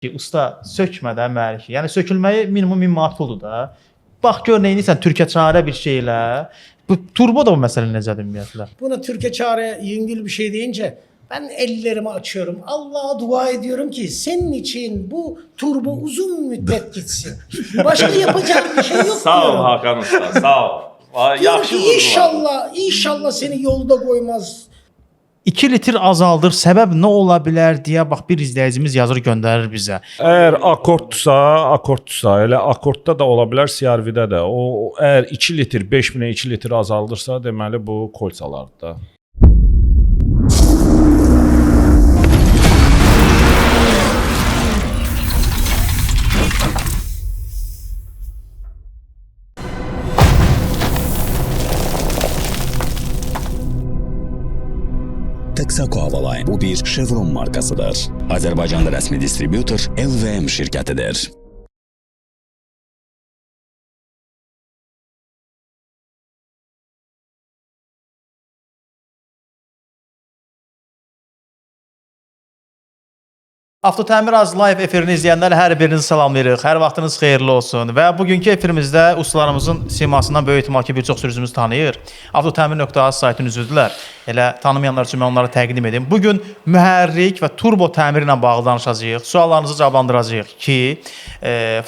ki, usta sökmədən mühərriki. Yəni sökülməyi minimum 1000 manat puldur da. Bax gör neynirsən Türkiyə çarə bir şeylə. Bu turbo da bu məsələ necədir ümumiyyətlə? Buna Türkiye çare yengil bir şey deyince ben ellerimi açıyorum. Allah'a dua ediyorum ki senin için bu turbo uzun müddet gitsin. Başka yapacak bir şey yok Sağ ol diyorum. Hakan Usta, sağ ol. Diyorum ki inşallah seni yolda koymaz. 2 litr azaldır. Səbəb nə ola bilər deyə bax bir izləyicimiz yazır göndərir bizə. Əgər akordsa, elə akordda da ola bilər, CR-V-də də. O əgər 2 litr, 5000-ə 2 litr azaldırsa, deməli bu kolçalardır da. Texaco Havaline bu bir Chevron markasıdır. Azərbaycanda rəsmi distributor LVM şirkətidir. Avtotəmir Az Live efirini izləyənlər hər birinizi salamlayırıq. Hər vaxtınız xeyirli olsun. Və bugünkü efirimizdə ustalarımızın simasından böyük ehtimal ki, bir çox sürücümüz tanıyır. Avtotämir.az saytının üzvüdülər. Elə tanımayanlar üçün mən onları təqdim edim. Bugün mühərrik və turbo təmiri ilə bağlı danışacağıq. Suallarınızı cavablandıracağıq ki,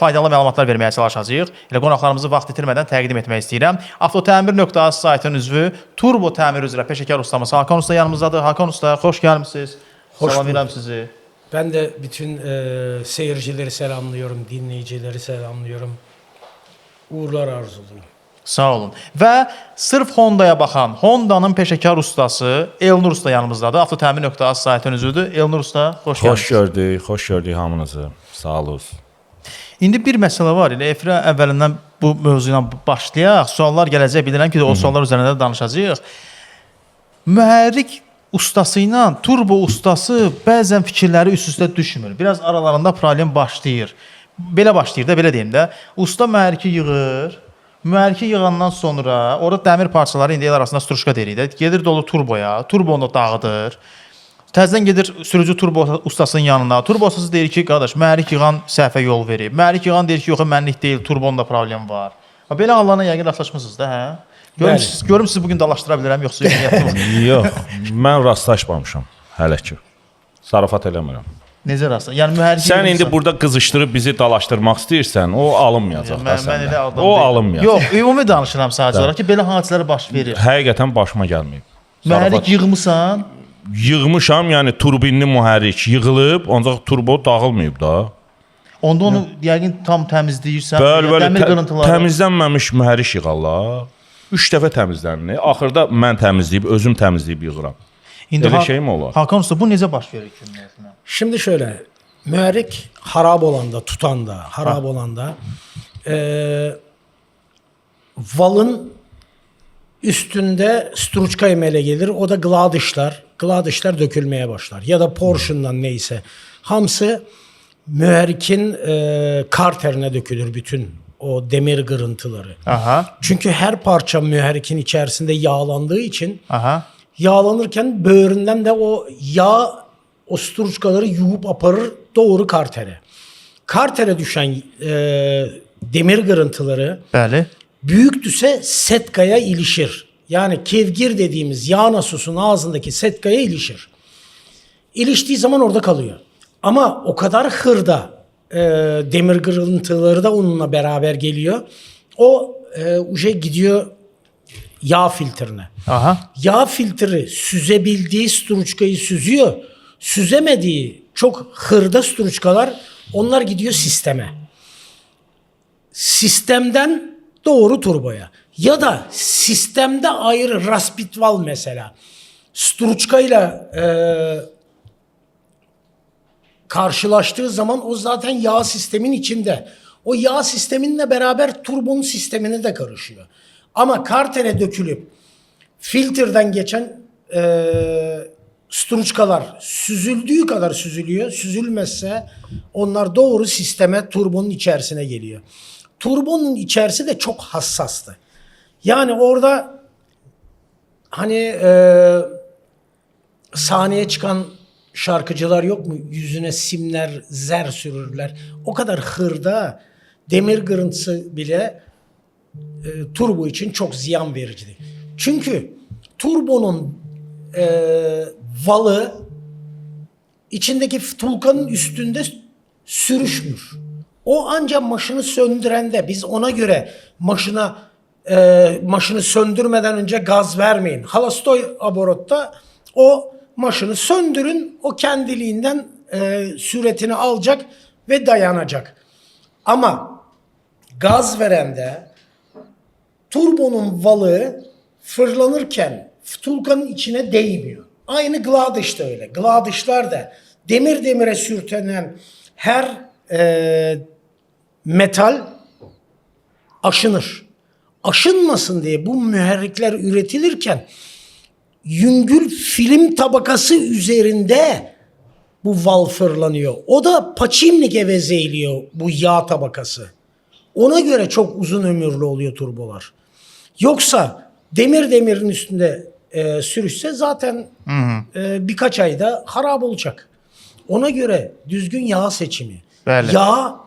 faydalı məlumatlar verməyə çalışacağıq. Elə qonaqlarımızı vaxt itirmədən təqdim etmək istəyirəm. Avtotämir.az saytının üzvü turbo təmir üzrə peşəkar ustamız Hakan Usta yanımızdadır. Hakan Usta, xoş gəlmisiniz. Salamlayıram sizi. Ben de bütün seyircileri selamlıyorum, dinleyicileri selamlıyorum. Uğurlar arzuluyorum. Sağ olun. Və sırf Honda'ya baxan, Honda'nın peşəkar ustası Elnur Usta yanımızdadır. Avtotämir.az saytının üzvüdür. Elnur Usta, xoş gəldiniz. Xoş gördük hamınızı. Sağ olun. İndi bir məsələ var. Elə efirə əvvəlindən bu mövzu ilə başlayaq. Suallar gələcək. Bilirəm ki, o suallar üzərində danışacağıq. Mühərrik ustası ilə turbo ustası bəzən fikirləri üst-üstə düşmür. Biraz aralarında problem başlayır. Belə başlayır da, belə deyim də. Usta mühərriki yığır. Mühərriki yığandan sonra orada dəmir parçaları indi el arasında struşka deyirik də. Gedir dolu turboya, turbonu dağıdır. Təzədən gedir sürücü turbo ustasının yanına. Turbo ustası deyir ki, qardaş, mühərrik yığan səhvə yol verib. Mühərrik yığan deyir ki, yox, mənlik deyil, turbonda problem var. Belə hallarla yəqin rastlaşmısınız da, hə? Görüm sizi bugün dalaşdıra bilirəm, yoxsa Yox, mən rastlaşmamışam hələ ki. Zarafat eləmirəm. Necə rastlaşdın? Yəni mühərrik Sən indi burada qızışdırıb bizi dalaşdırmaq istəyirsən, o alınmayacaq da mən elə adam səndən. O alınmayacaq. Yox, ümumi danışıram sadəcə olaraq ki, belə hadisələr baş verir. Həqiqətən başıma gəlməyib. Mühərrik yığmısan? Yığmışam, yəni turbinli mühərrik yığılıb, ancaq turbo dağılmayıb da. Onda onu yəqin tam təmizləyirsən. Bəli, dəmir qırıntıları. təmizlənməmiş mühərrik yığarlar. 3 dəfə təmizlənir. Axırda mən təmizləyib, özüm təmizləyib yığıram. İndi Elə şey mi olar? Hakan Usta, bu necə baş verir ki? Şimdi şöyle, mühərrik harab olanda, tutanda, harab olanda valın üstünde struçka emele gelir. O da gladışlar dökülmeye başlar. Ya da Porsche'dan neyse. Hamısı mühərrikin karterine dökülür bütün o demir kırıntıları. Aha. Çünkü her parça mühərrikin içerisinde yağlandığı için Aha. yağlanırken böğründen de o yağ o struçkaları yuvup aparır doğru kartere. Kartere düşen demir kırıntıları Bəli. büyüktüse setkaya ilişir. Yani kevgir dediğimiz yağ nasusun ağzındaki setkaya ilişir. İliştiği zaman orada kalıyor. Ama o kadar hırda demir kırıntıları da onunla beraber geliyor. O gidiyor yağ filtrine. Aha. Yağ filtre süzebildiği struçkayı süzüyor. Süzemediği çok hırda struçkalar onlar gidiyor sisteme. Sistemden doğru turboya. Ya da sistemde ayrı raspitval mesela. Struçkayla karşılaştığı zaman o zaten yağ sistemin içinde. O yağ sisteminle beraber turbonun sistemine de karışıyor. Ama kartere dökülüp filtreden geçen struçkalar süzüldüğü kadar süzülüyor. Süzülmezse onlar doğru sisteme, turbonun içerisine geliyor. Turbonun içerisi de çok hassastı. Yani orada hani sahneye çıkan şarkıcılar yok mu? Yüzüne simler, zer sürürler. O kadar hırda demir kırıntısı bile turbo için çok ziyan vericidir. Çünkü turbonun valı içindeki vtulkanın üstünde sürüşmür. O ancak maşını söndürende biz ona göre maşını söndürmeden önce gaz vermeyin. Halastoy aborotta o maşını söndürün, o kendiliğinden süretini alacak ve dayanacak. Ama gaz verende turbonun valı fırlanırken vtulkanın içine değmiyor. Aynı Gladys da öyle. Gladys'lar da demir demire sürtünen her metal aşınır. Aşınmasın diye bu müherrikler üretilirken yüngül film tabakası üzerinde bu val fırlanıyor. O da paçimlik evezeyliyor bu yağ tabakası. Ona göre çok uzun ömürlü oluyor turbolar. Yoksa demirin üstünde sürüşse zaten birkaç ayda harap olacak. Ona göre düzgün yağ seçimi. Bəli. Yağ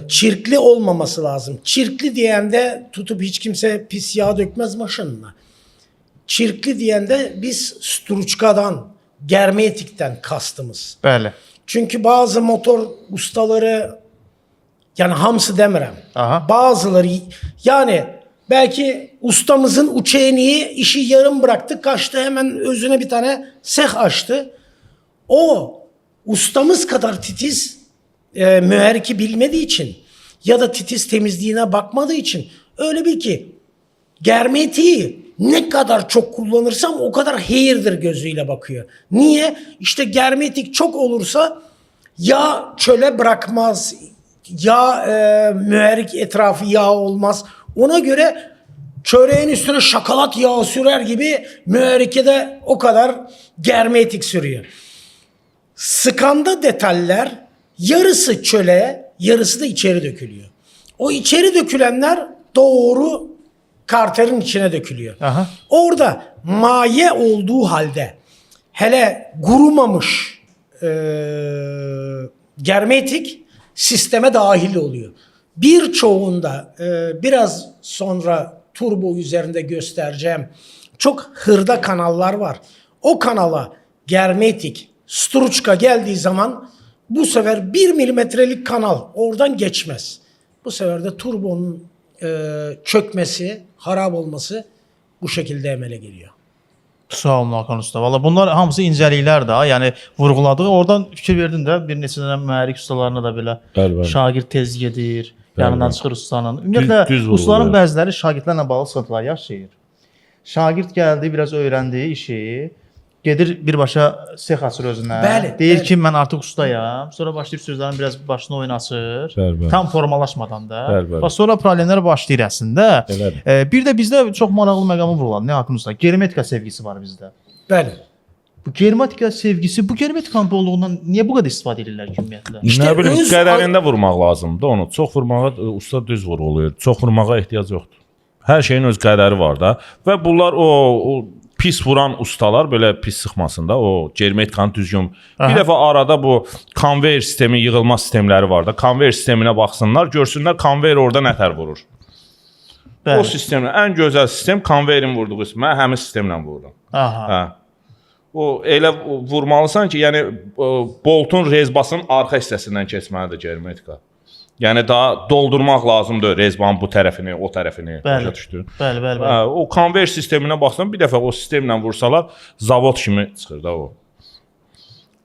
çirkli olmaması lazım. Çirkli diyende tutup hiç kimse pis yağ dökmez maşınına. Çirkli diyende biz Struçka'dan, Germetik'ten kastımız. Bəli. Çünkü bazı motor ustaları, yani hamsı demirəm. Aha. Bazıları yani belki ustamızın uçeğini işi yarım bıraktı, kaçtı hemen özüne bir tane seh açtı. O ustamız kadar titiz müherriki bilmediği için ya da titiz temizliğine bakmadığı için öyle bil ki germetiği ne kadar çok kullanırsam o kadar hayırdır gözüyle bakıyor. Niye? İşte germetik çok olursa yağ çöle bırakmaz. Yağ müherrik etrafı yağ olmaz. Ona göre çöreğin üstüne şakalat yağı sürer gibi müherrike de o kadar germetik sürüyor. Skanda detaller yarısı çöle, yarısı da içeri dökülüyor. O içeri dökülenler doğru karterin içine dökülüyor. Aha. Orada maye olduğu halde hele gurumamış germetik sisteme dahil oluyor. Birçoğunda biraz sonra turbo üzerinde göstereceğim çok hırda kanallar var. O kanala germetik, Struçka geldiği zaman bu sefer 1 milimetrelik kanal oradan geçmez. Bu sefer de turbonun çökmesi, harap olması bu şekilde emele geliyor. Sağ olun Hakan Usta. Valla bunlar hamısı incəliklər də. Yəni vurğuladığı oradan fikir verdin də bir neçə dənə mühərrik ustalarına da belə Bəli, bəli. şagird tez gedir, Bəli, yanından bəli. çıxır ustanın. Ümumiyyətlə Düz ustaların vurğulayır. bəziləri şagirdlərlə bağlı sıxıntılar yaşayır. Şagird gəldi, biraz öyrəndi işi, gedir birbaşa sex açır özünə. Bəli, Deyir bəli. ki, mən artıq ustayam. Sonra başlayır sözlərin biraz başına oynasır. Bəli, bəli. Tam formalaşmadan da. Bəli, bəli. Bax sonra problemlər başlayır əslində. Elədir. Bir də bizdə çox maraqlı məqamı vuruladı. Nə Hakan Usta? Germetika sevgisi var bizdə. Bəli. Bu germetika sevgisi, bu germetikanın bolluğundan niyə bu qədər istifadə edirlər ki, ümumiyyətlə? İşte Nə bilim, öz- qədərində vurmaq lazımdır onu. Çox vurmağa usta düz vurğulayır. Çox vurmağa ehtiyac yoxdur. Hər şeyin öz qədəri var da və bunlar o pis vuran ustalar belə pis sıxmasın da o germetikanı düzgün. Bir dəfə arada bu konveyer sistemi, yığılma sistemləri var da. Konveyer sisteminə baxsınlar, görsünlər konveyer orada nətər vurur. Bəli. O sistemlə ən gözəl sistem konveyerin vurduğu sistem. Mən həmin sistemlə vururam. Aha. Hə. O elə vurmalısan ki, yəni boltun rezbasının arxa hissəsindən keçməlidir germetika. Yəni daha doldurmaq lazımdır rezbanın bu tərəfini, o tərəfini. Bəli. Başa düşdün? Bəli, bəli, bəli. Hə, o konveyer sisteminə baxsan, bir dəfə o sistemlə vursalar, zavod kimi çıxır da o.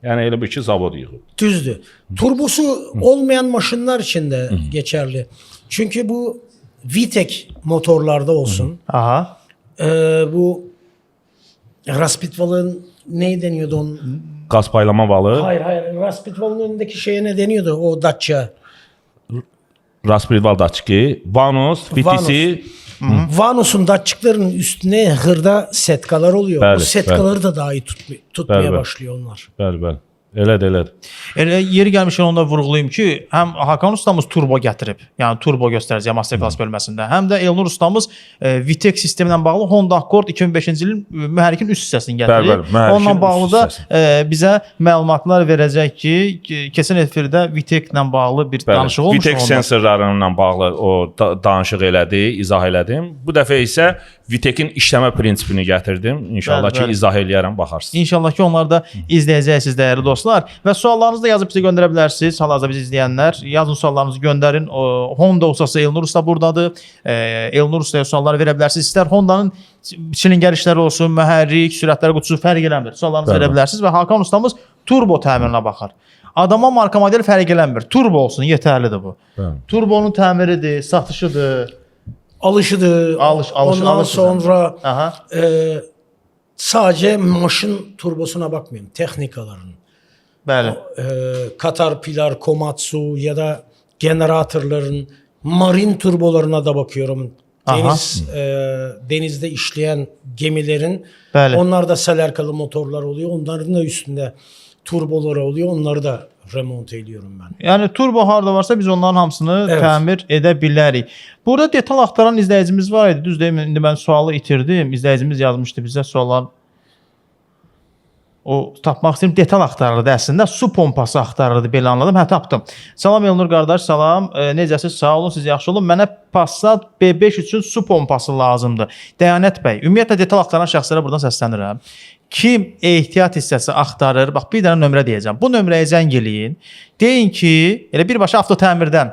Yəni elə bir ki, zavod yığıb. Düzdür. Turbosu olmayan maşınlar için de geçerli. Çünkü bu VTEC motorlarda olsun. Aha. Bu Raspitval'ın ne deniyordu onun? Qaz paylama valı, Hayır. Raspitval'ın önündeki şeye ne deniyordu o Dacia? Raspberry daçki, Vanos, VTC, Vanus'un datçıklarının üstüne hırda setkalar oluyor. Bəli, o setkaları da daha iyi tutmaya Bəli, bəli. başlıyor onlar. bəli, bəli. Elədir. Elə yeri gəlmişkən onda vurğulayım ki, həm Hakan ustamız turbo gətirib. Yəni turbo göstərəcək masterclass bölməsində. Həm də Elnur ustamız VTEC sistemi ilə bağlı Honda Accord 2005-ci ilin mühərrikin üst hissəsini gətirib. Bəli, Onunla bağlı da mühərrikin bizə məlumatlar verəcək ki, keçən efirdə VTEC ilə bağlı bir danışıq olmuş. VTEC sensorlarıyla bağlı o danışıq elədi, izah elədim. Bu dəfə isə VTEC-in işləmə prinsipini gətirdim. İnşallah ki, izah eləyərəm, baxarsınız. İnşallah ki, onlar da izləyəcəksiniz dəyərli dostlar. Və suallarınızı da yazıb bizə göndərə bilərsiniz. Hal-hazırda bizi izləyənlər, yazın suallarınızı göndərin. Honda ustası Elnur usta burdadır. Elnur ustaya suallar verə bilərsiniz. İstər Honda'nın çilingər işləri olsun, mühərrik, sürətlər qutusu fərq eləmir. Suallarınızı verə bilərsiniz və Hakan ustamız turbo təmirinə baxar. Adama marka model fərq eləmir. Turbo olsun, yetərlidir bu. Turbonun təmiridir, satışıdır. Alışıdır. Ondan sonra sadece maşın turbosuna bakmayayım. Texnikaların. Bəli. Caterpillar, Komatsu ya da generatorların marin turbolarına da bakıyorum. Denizde işleyen gemilerin Bəli. onlar da selerkalı motorlar oluyor. Onların da üstünde turboları oluyor. Onları da remont ediyorum ben. Yəni turbo harda varsa biz onların hamısını təmir edə bilərik. Burada detal axtaran izləyicimiz var idi. Düzdür, indi mən sualı itirdim. İzləyicimiz yazmışdı bizə suallar. O tapmaq istəyirəm, detal axtarırdı əslində. Su pompası axtarırdı, belə anladım. Hə, tapdım. Salam Elnur qardaş, salam. Necəsiz? Sağ olun, siz yaxşı olun. Mənə Passat B5 üçün su pompası lazımdır. Dəyanət bəy, ümumiyyətlə detal axtaran şəxslərə buradan səslənirəm. Kim ehtiyat hissəsi axtarır, bax bir dənə nömrə deyəcəm. Bu nömrəyə zəng eləyin. Deyin ki, elə birbaşa avtotəmirdən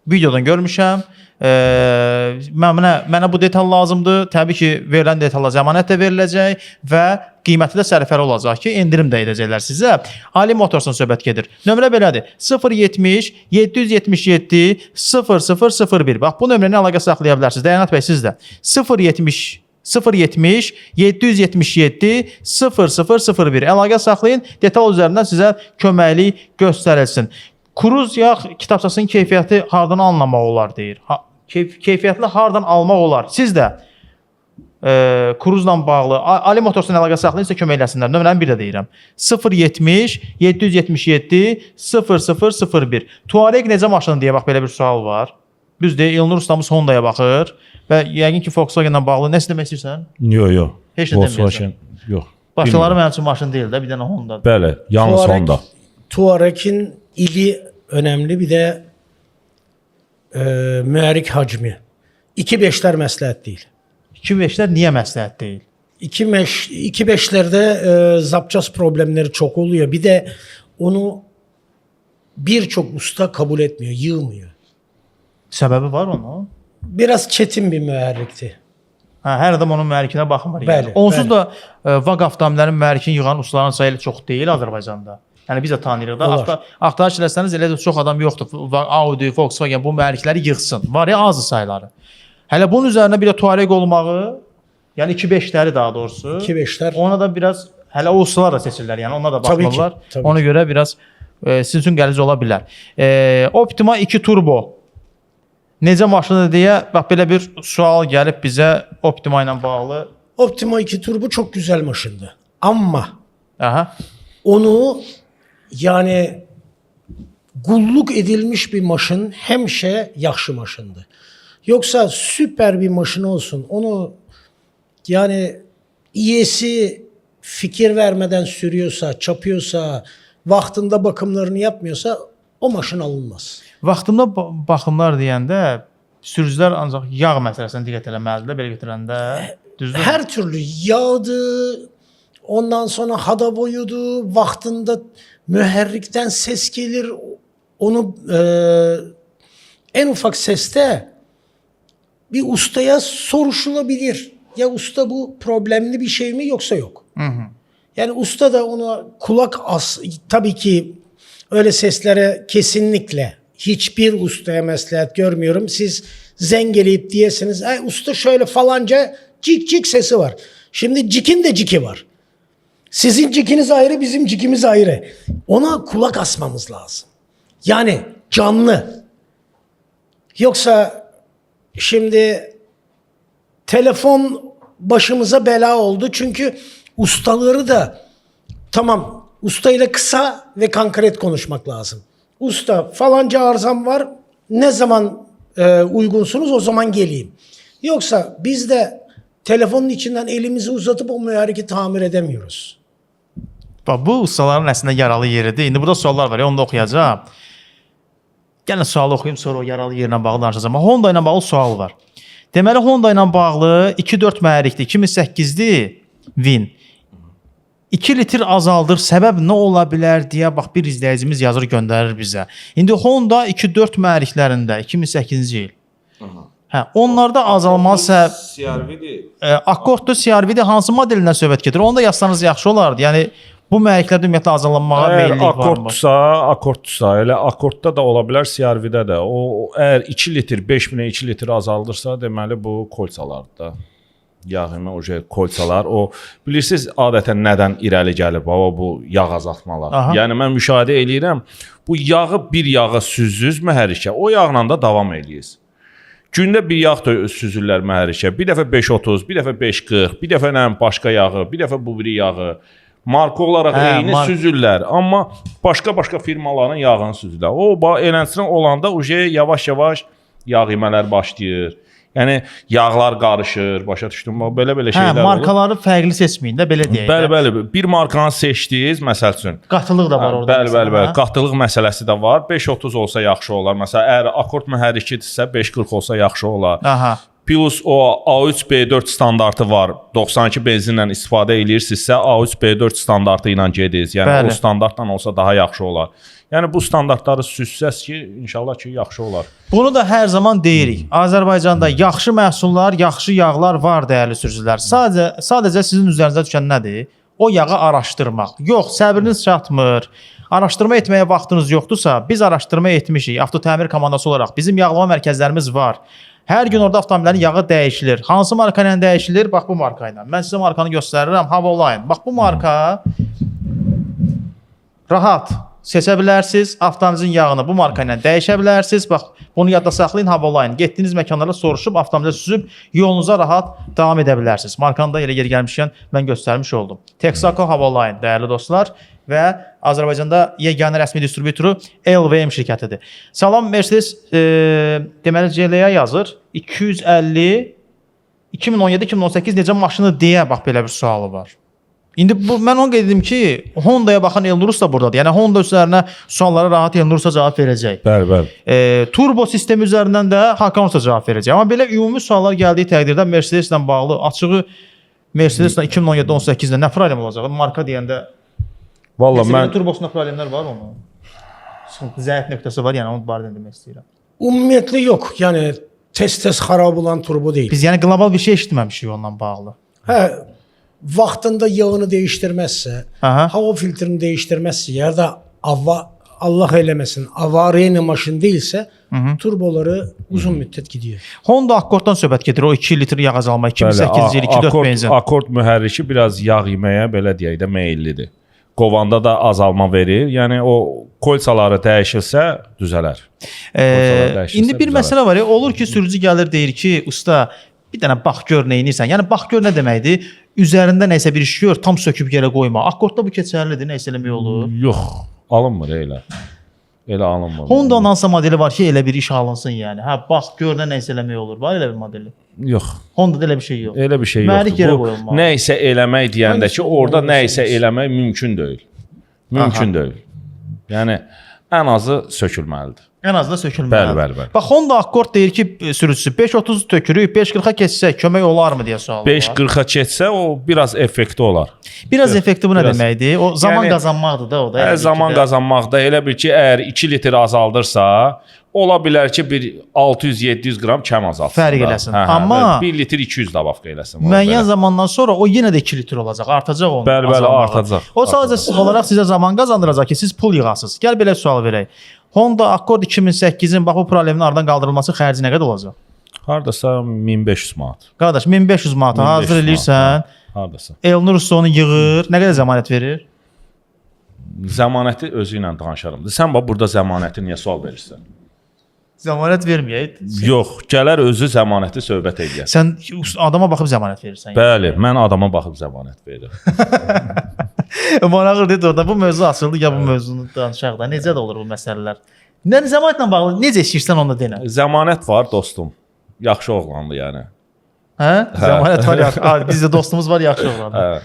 videodan görmüşəm. Mənə bu detal lazımdır. Təbii ki, verilən detala zəmanət də veriləcək və qiyməti də sərfəli olacaq ki, endirim də edəcəklər sizə. Ali Motorsun söhbət gedir. Nömrə belədir. 070 777 0001. Bax bu nömrəni əlaqə saxlaya bilərsiniz. Dəyanət bəy siz də. 070 777 0001 əlaqə saxlayın. Detal üzərindən sizə köməklik göstərilsin. Kruz yağ kitabçasının keyfiyyəti hardan anlamaq olar deyir. Keyfiyyətli hardan almaq olar. Siz də kruzla bağlı Ali Motorsun əlaqə saxlayın, sizə kömək eləsinlər. Nömrəni bir də deyirəm. 070 777 0001. Tuareg necə maşın deyə bax belə bir sual var. Düzdür, Elnur ustamız Honda'ya baxır və yəqin ki Volkswagen-la bağlı nəsə demək istəyirsən? Yox. Heç nə deməyəcəm. Yox. Başqaları mənim üçün maşın deyil də, bir dənə Honda. Bəli, yalnız Honda. Tuareg'in ili önemli, bir de mühərrik hacmi. 2.5'ler məsləhət deyil. 2.5'lər niyə məsləhət deyil? 2.5'lerde zapças problemleri çok oluyor. Bir de onu birçok usta kabul etmiyor, yığmıyor. Səbəbi var onun? Biraz çetin bir mühərrikti. Hər adam onun mühərrikinə baxmır. Bəli, Yəni. Onsuz bəli. da VAG avtomobillərin mühərrikini yığan ustaların sayı çox deyil Azərbaycanda. Yəni biz də tanıyırıq da. Axtarış eləsəniz elə də çox adam yoxdur. Audi, Volkswagen bu mühərrikləri yığsın. Var ya azı sayları. Hələ bunun üzərinə bir də Tuareg olmağı, yəni 2.5'ləri daha doğrusu. 2.5'lər. Ona da biraz hələ o ustalar da seçirlər. Yəni ona da Tabii ki, baxmırlar. tabii Ona görə biraz sizin üçün qəliz ola bilər. Optima 2 turbo necə maşındır deyə bax belə bir sual gəlib bizə Optima ilə bağlı. Optima 2 turbo çok güzel maşındı. Ama Aha. onu yani gulluk edilmiş bir maşın hemşe yaxşı maşındı. Yoksa süper bir maşın olsun, onu yani iyisi fikir vermeden sürüyorsa, çapıyorsa, vaxtında bakımlarını yapmıyorsa o maşın alınmaz. Vaxtında baxımlar deyəndə sürücülər ancaq yağ məsələsinə diqqət eləməlidirlər belə götürəndə. Düzdür? Her türlü yağdı, ondan sonra hada boyudu, vaxtında mühərrikten ses gelir. Onu en ufak seste bir ustaya soruşulabilir. Ya usta bu problemli bir şey mi yoksa yok. Yani usta da ona kulak tabii ki öyle seslere kesinlikle hiçbir ustaya məsləhət görmüyorum. Siz zengeleyip diyesiniz, usta şöyle falanca cik cik sesi var. Şimdi cikin de ciki var. Sizin cikiniz ayrı, bizim cikimiz ayrı. Ona kulak asmamız lazım. Yani canlı. Yoksa şimdi telefon başımıza bela oldu. Çünkü ustaları da tamam Usta ile kısa ve konkret konuşmak lazım. Usta falanca arızam var. Ne zaman uygunsunuz o zaman geleyim. Yoksa biz de telefonun içinden elimizi uzatıp o mühərriki tamir edemiyoruz. Bax, bu ustaların əslində yaralı yeridir. İndi burada suallar var, onu da oxuyacağam. Gəlin sualı oxuyum, sonra o yaralı yerlə bağlı danışacağım. Honda ilə bağlı sual var. Deməli, Honda ilə bağlı 2.4 mühərrikdir, 2008-dir Win. 2 litr azaldır, səbəb nə ola bilər deyə bax bir izləyicimiz yazır, göndərir bizə. İndi Honda 2.4 mühərriklərində 2008-ci il. Hə, onlarda azalma səbəb CR-vidir. Akkorddur, CR-vidir, hansı modelindən söhbət gedir? Onu da yazsanız yaxşı olardı. Yəni bu mühərriklərdə ümumiyyətlə azallanmağa meyillik var mı? Akkordsa, elə akkordda da ola bilər, CR-vidə də. O əgər 2 litr, 5000-ə 2 litr azaldırsa, deməli bu kolçalardır da. Yağımı o kolçalar, o bilirsiniz adətən nədən irəli gəlir bu yağ azaltmalar. Aha. Yəni mən müşahidə eləyirəm, bu yağı bir yağa süzdünüz mühərrikə, o yağla da davam eləyirsiniz. Gündə bir yağ süzürlər mühərrikə. Bir dəfə 5.30, bir dəfə 5.40, bir dəfə başqa yağı, bir dəfə bu biri yağı. Marka olaraq eyni süzürlər, amma başqa firmaların yağını süzürlər. O eləncə olanda yavaş-yavaş yağ yemələr başlayır. Yəni yağlar qarışır, başa düşdün mü? Belə şeylər olur. Markaları fərqli seçməyin də, belə deyək. Bəli. Bir markanı seçdiniz, məsəl üçün. Qatılıq da var orada. Bəli. Qatılıq məsələsi də var. 5.30 olsa yaxşı olar. Məsələn, əgər akkord mühərrikidirsə 5.40 olsa yaxşı olar. Aha. Plus o A3 B4 standartı var. 92 benzinlə istifadə edirsinizsə A3 B4 standartı ilə gedirsiniz. Yəni Bəli. o standartla olsa daha yaxşı olar. Yəni bu standartları süzsəz ki, inşallah ki, yaxşı olar. Bunu da hər zaman deyirik. Azərbaycanda yaxşı məhsullar, yaxşı yağlar var, dəyərli sürücülər. Sadəcə sizin üzərinizə düşən nədir? O yağı araşdırmaq. Yox, səbriniz çatmır. Araşdırma etməyə vaxtınız yoxdursa, biz araşdırma etmişik. Avtotəmir komandası olaraq bizim yağlama mərkəzlərimiz var. Hər gün orada avtomobillərin yağı dəyişilir. Hansı marka ilə dəyişilir? Bax bu marka ilə. Mən sizə markanı göstərirəm. Havoline. Bax bu marka rahat seçə bilərsiniz. Avtomobilinizin yağını bu marka ilə dəyişə bilərsiniz. Bax, bunu yadda saxlayın, Havoline. Getdiyiniz məkanlara soruşub, avtomobilə süzüb yolunuza rahat davam edə bilərsiniz. Markanı da elə yeri gəlmişkən mən göstərmiş oldum. Texaco Havoline, dəyərli dostlar, və Azərbaycanda yeganə rəsmi distributoru LVM şirkətidir. Salam Mercedes, deməli CL-yə yazır. 250 2017-2018 necə maşını deyə bax belə bir sualı var. İndi mən onu qeyd edim ki, Honda'ya baxan Elnurus da buradadır. Yəni Honda üzərinə suallara rahat Elnurus'a cavab verəcək. Bəli. Turbo sistemi üzərindən də Hakan Usta cavab verəcək. Amma belə ümumi suallar gəldiyi təqdirdə Mercedes ilə bağlı açığı Mercedes ilə 2017-18-də nə problem olacaq? Marka deyəndə Valla mən turbosunda problemlər var onun. Zəif nöqtəsi var, yəni onu barədə demək istəyirəm. Ümumiyyətlə yox. Yəni tez xarab olan turbo deyil. Biz yəni qlobal bir şey eşitməmişik onunla bağlı. Hə, vaxtında yağını dəyişdirməzsə, hava filtrini dəyişdirməzsə, ya da Allah eləməsin, avariyyə maşın deyilsə, turboları uzun müddət gidiyor. Honda Accorddan söhbət gedir. O 2 litr yağ azalma 2008-ci il 2.4 benzin. Akkord mühərriki biraz yağ yeməyə belə deyək də meyllidir. Qovanda da azalma verir. Yəni o kolçaları dəyişilsə düzələr. İndi bir məsələ var. Olur ki, sürücü gəlir deyir ki, usta bir dənə bax gör nə edirsən. Yəni bax gör nə deməkdir? Üzərində nəsə bir iş gör, tam söküb yerə qoyma. Akkordda bu keçərlidir, nə isə eləmək olur. Yox, alınmır elə. Elə alınmır. Honda-nın hansı modeli var ki, elə bir iş alınsın yəni. Hə, bax gör nə isə eləmək olur. Var elə bir modeli? Yox. Honda-da elə bir şey yox. Elə bir şey Mühərrik yerə yoxdur. qoyulmalı. Nə isə eləmək deyəndə ki, orada nə isə eləmək mümkün deyil. Mümkün deyil. Yəni ən azı sökülməlidir. Ən azından sökülməlidir. Bəli. Bax Honda Accord deyir ki, sürücüsü 5.30 tökürük, 5.40-a keçsə kömək olarmı deyə sual var. 5.40-a keçsə o biraz effekti olar. Biraz effekti bu nə biraz. deməkdir? O zaman Yəni, qazanmaqdır da o da. Zaman qazanmaqda elə bir ki, əgər 2 litr azaldırsa, ola bilər ki, bir 600-700 qram kəm azaltsın. Fərq eləsin. Amma 1 litr 200 dabafqa eləsin. Müəyyən zamandan sonra o yenə də 2 litr olacaq, artacaq onun. Bəli, azalmağı. artacaq. O sadəcə olaraq sizə zaman qazandıracaq ki, siz pul yığasınız. Gəl belə sual verək. Honda Accord 2008-in bax bu problemin aradan qaldırılması xərci nə qədər olacaq? Hardasa 1500 manat. Qardaş 1500 manata hazır eləyirsən. Hardasa. Elnur Usta onu yığır. Nə qədər zəmanət verir? Zəmanəti özü ilə danışarım. Sən bax burada zəmanəti niyə sual verirsən? Zəmanət verməyək. Yox, gələr özü zəmanəti söhbət edir. Sən adama baxıb zəmanət verirsən. Bəli, mən adama baxıb zəmanət verirəm. Maraqlı dedi orada bu mövzu açıldı ya bu mövzunu danışaq da. Necə də olur bu məsələlər? Nə zəmanətlə bağlı necə istəyirsən onu denə. Zəmanət var dostum. Yaxşı oğlandı yəni. Hə? Zəmanət var yaxşı. Bizdə dostumuz var yaxşı oğlandı. Hə.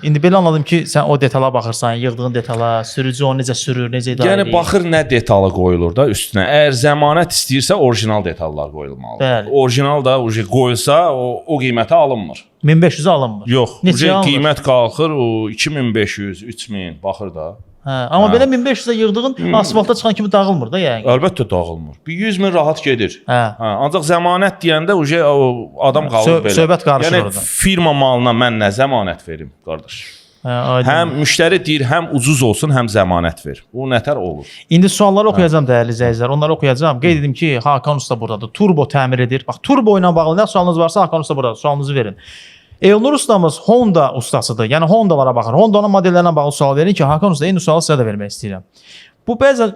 İndi belə anladım ki, sən o detala baxırsan, yığdığın detala, sürücü onu necə sürür, necə idarə edir. Yəni baxır nə detalı qoyulur da üstünə. Əgər zəmanət istəyirsə orijinal detallar qoyulmalıdır. Bəli. Orijinal da qoyulsa o qiymətə alınmır. 1500-ə alınmır. Yox, Neçəyə alınır? qiymət qalxır o 2500, 3000 baxır da. Hə, amma belə 1500-ə yığdığın asfalta çıxan kimi dağılmır da yəni. Əlbəttə dağılmır. Bir 100 min rahat gedir. Hə. Hə, ancaq zəmanət deyəndə o adam qalır belə. Söhbət qarışır yəni, orada. firma malına mən nə zəmanət verim, qardaş? Hə, aydın. Həm müştəri deyir, həm ucuz olsun, həm zəmanət ver. Bu nətər olur? İndi sualları oxuyacağam dəyərli izləyicilər. Onları oxuyacağam. Qeyd edim ki, Hakan Usta burdadır. Turbo təmir edir. Bax, turbo ilə bağlı nə sualınız varsa Hakan Usta burdadır. Sualınızı verin. Elnur ustamız Honda ustasıdır. Yəni Hondalara baxır. Honda'nın modellərinə bağlı sual verin ki, Hakan Usta eyni sualı sizə də vermək istəyirəm. Bu bəzən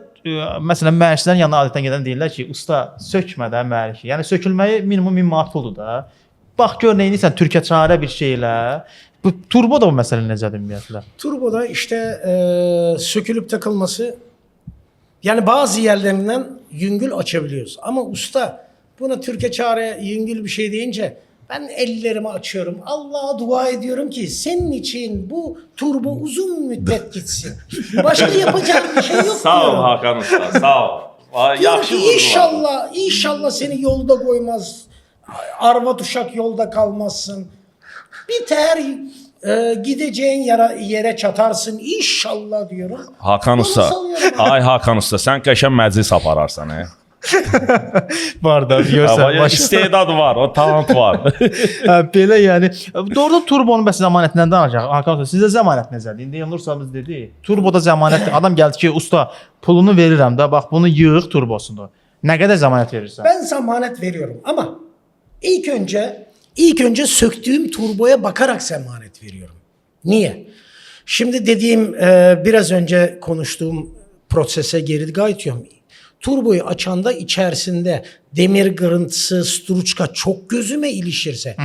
məsələn mühərriklərin yanına adətən gedən deyirlər ki, usta sökmədən mühərrik. Yəni sökülməyi minimum 1000 manat puldur da. Bax gör nə edirsən Türkiyə çarə bir şeylə. Bu turbo da bu məsələ necədir ümumiyyətlə? Turboda işte sökülüp takılması, yani bazı yerlerinden yüngül açabiliyoruz. Ama usta buna Türkiye çare yüngül bir şey deyince ben ellerimi açıyorum. Allah'a dua ediyorum ki senin için bu turbo uzun müddet gitsin. Başka yapacak bir şey yok Sağ ol diyorum. Hakan Usta, sağ ol. Diyorum Yaxşı ki inşallah seni yolda koymaz. Arvat uşak yolda kalmazsın. Biter gideceğin yere çatarsın inşallah diyorum. Hakan Onu Usta. salıyorum. Ay Hakan Usta, sən qəşəng məclis apararsan, he? Var da Amma görsən. istedad var, o talant var. Hə, belə yəni. Doğrudan turbonun bəs zəmanətindən danışaq. Hakan usta, sizə zəmanət necədir? İndi Elnur usta biz dedi. Turboda zəmanət adam gəldi ki, usta pulunu verirəm də, bax bunu yığıq turbosunu. Nə qədər zəmanət verirsən? Ben zamanet veriyorum ama ilk önce söktüğüm turboya bakarak zamanet veriyorum. Niye? Şimdi dediğim biraz önce konuştuğum prosese geri gaytiyorum. Turboyu açanda içerisinde demir kırıntısı, struçka çok gözüme ilişirse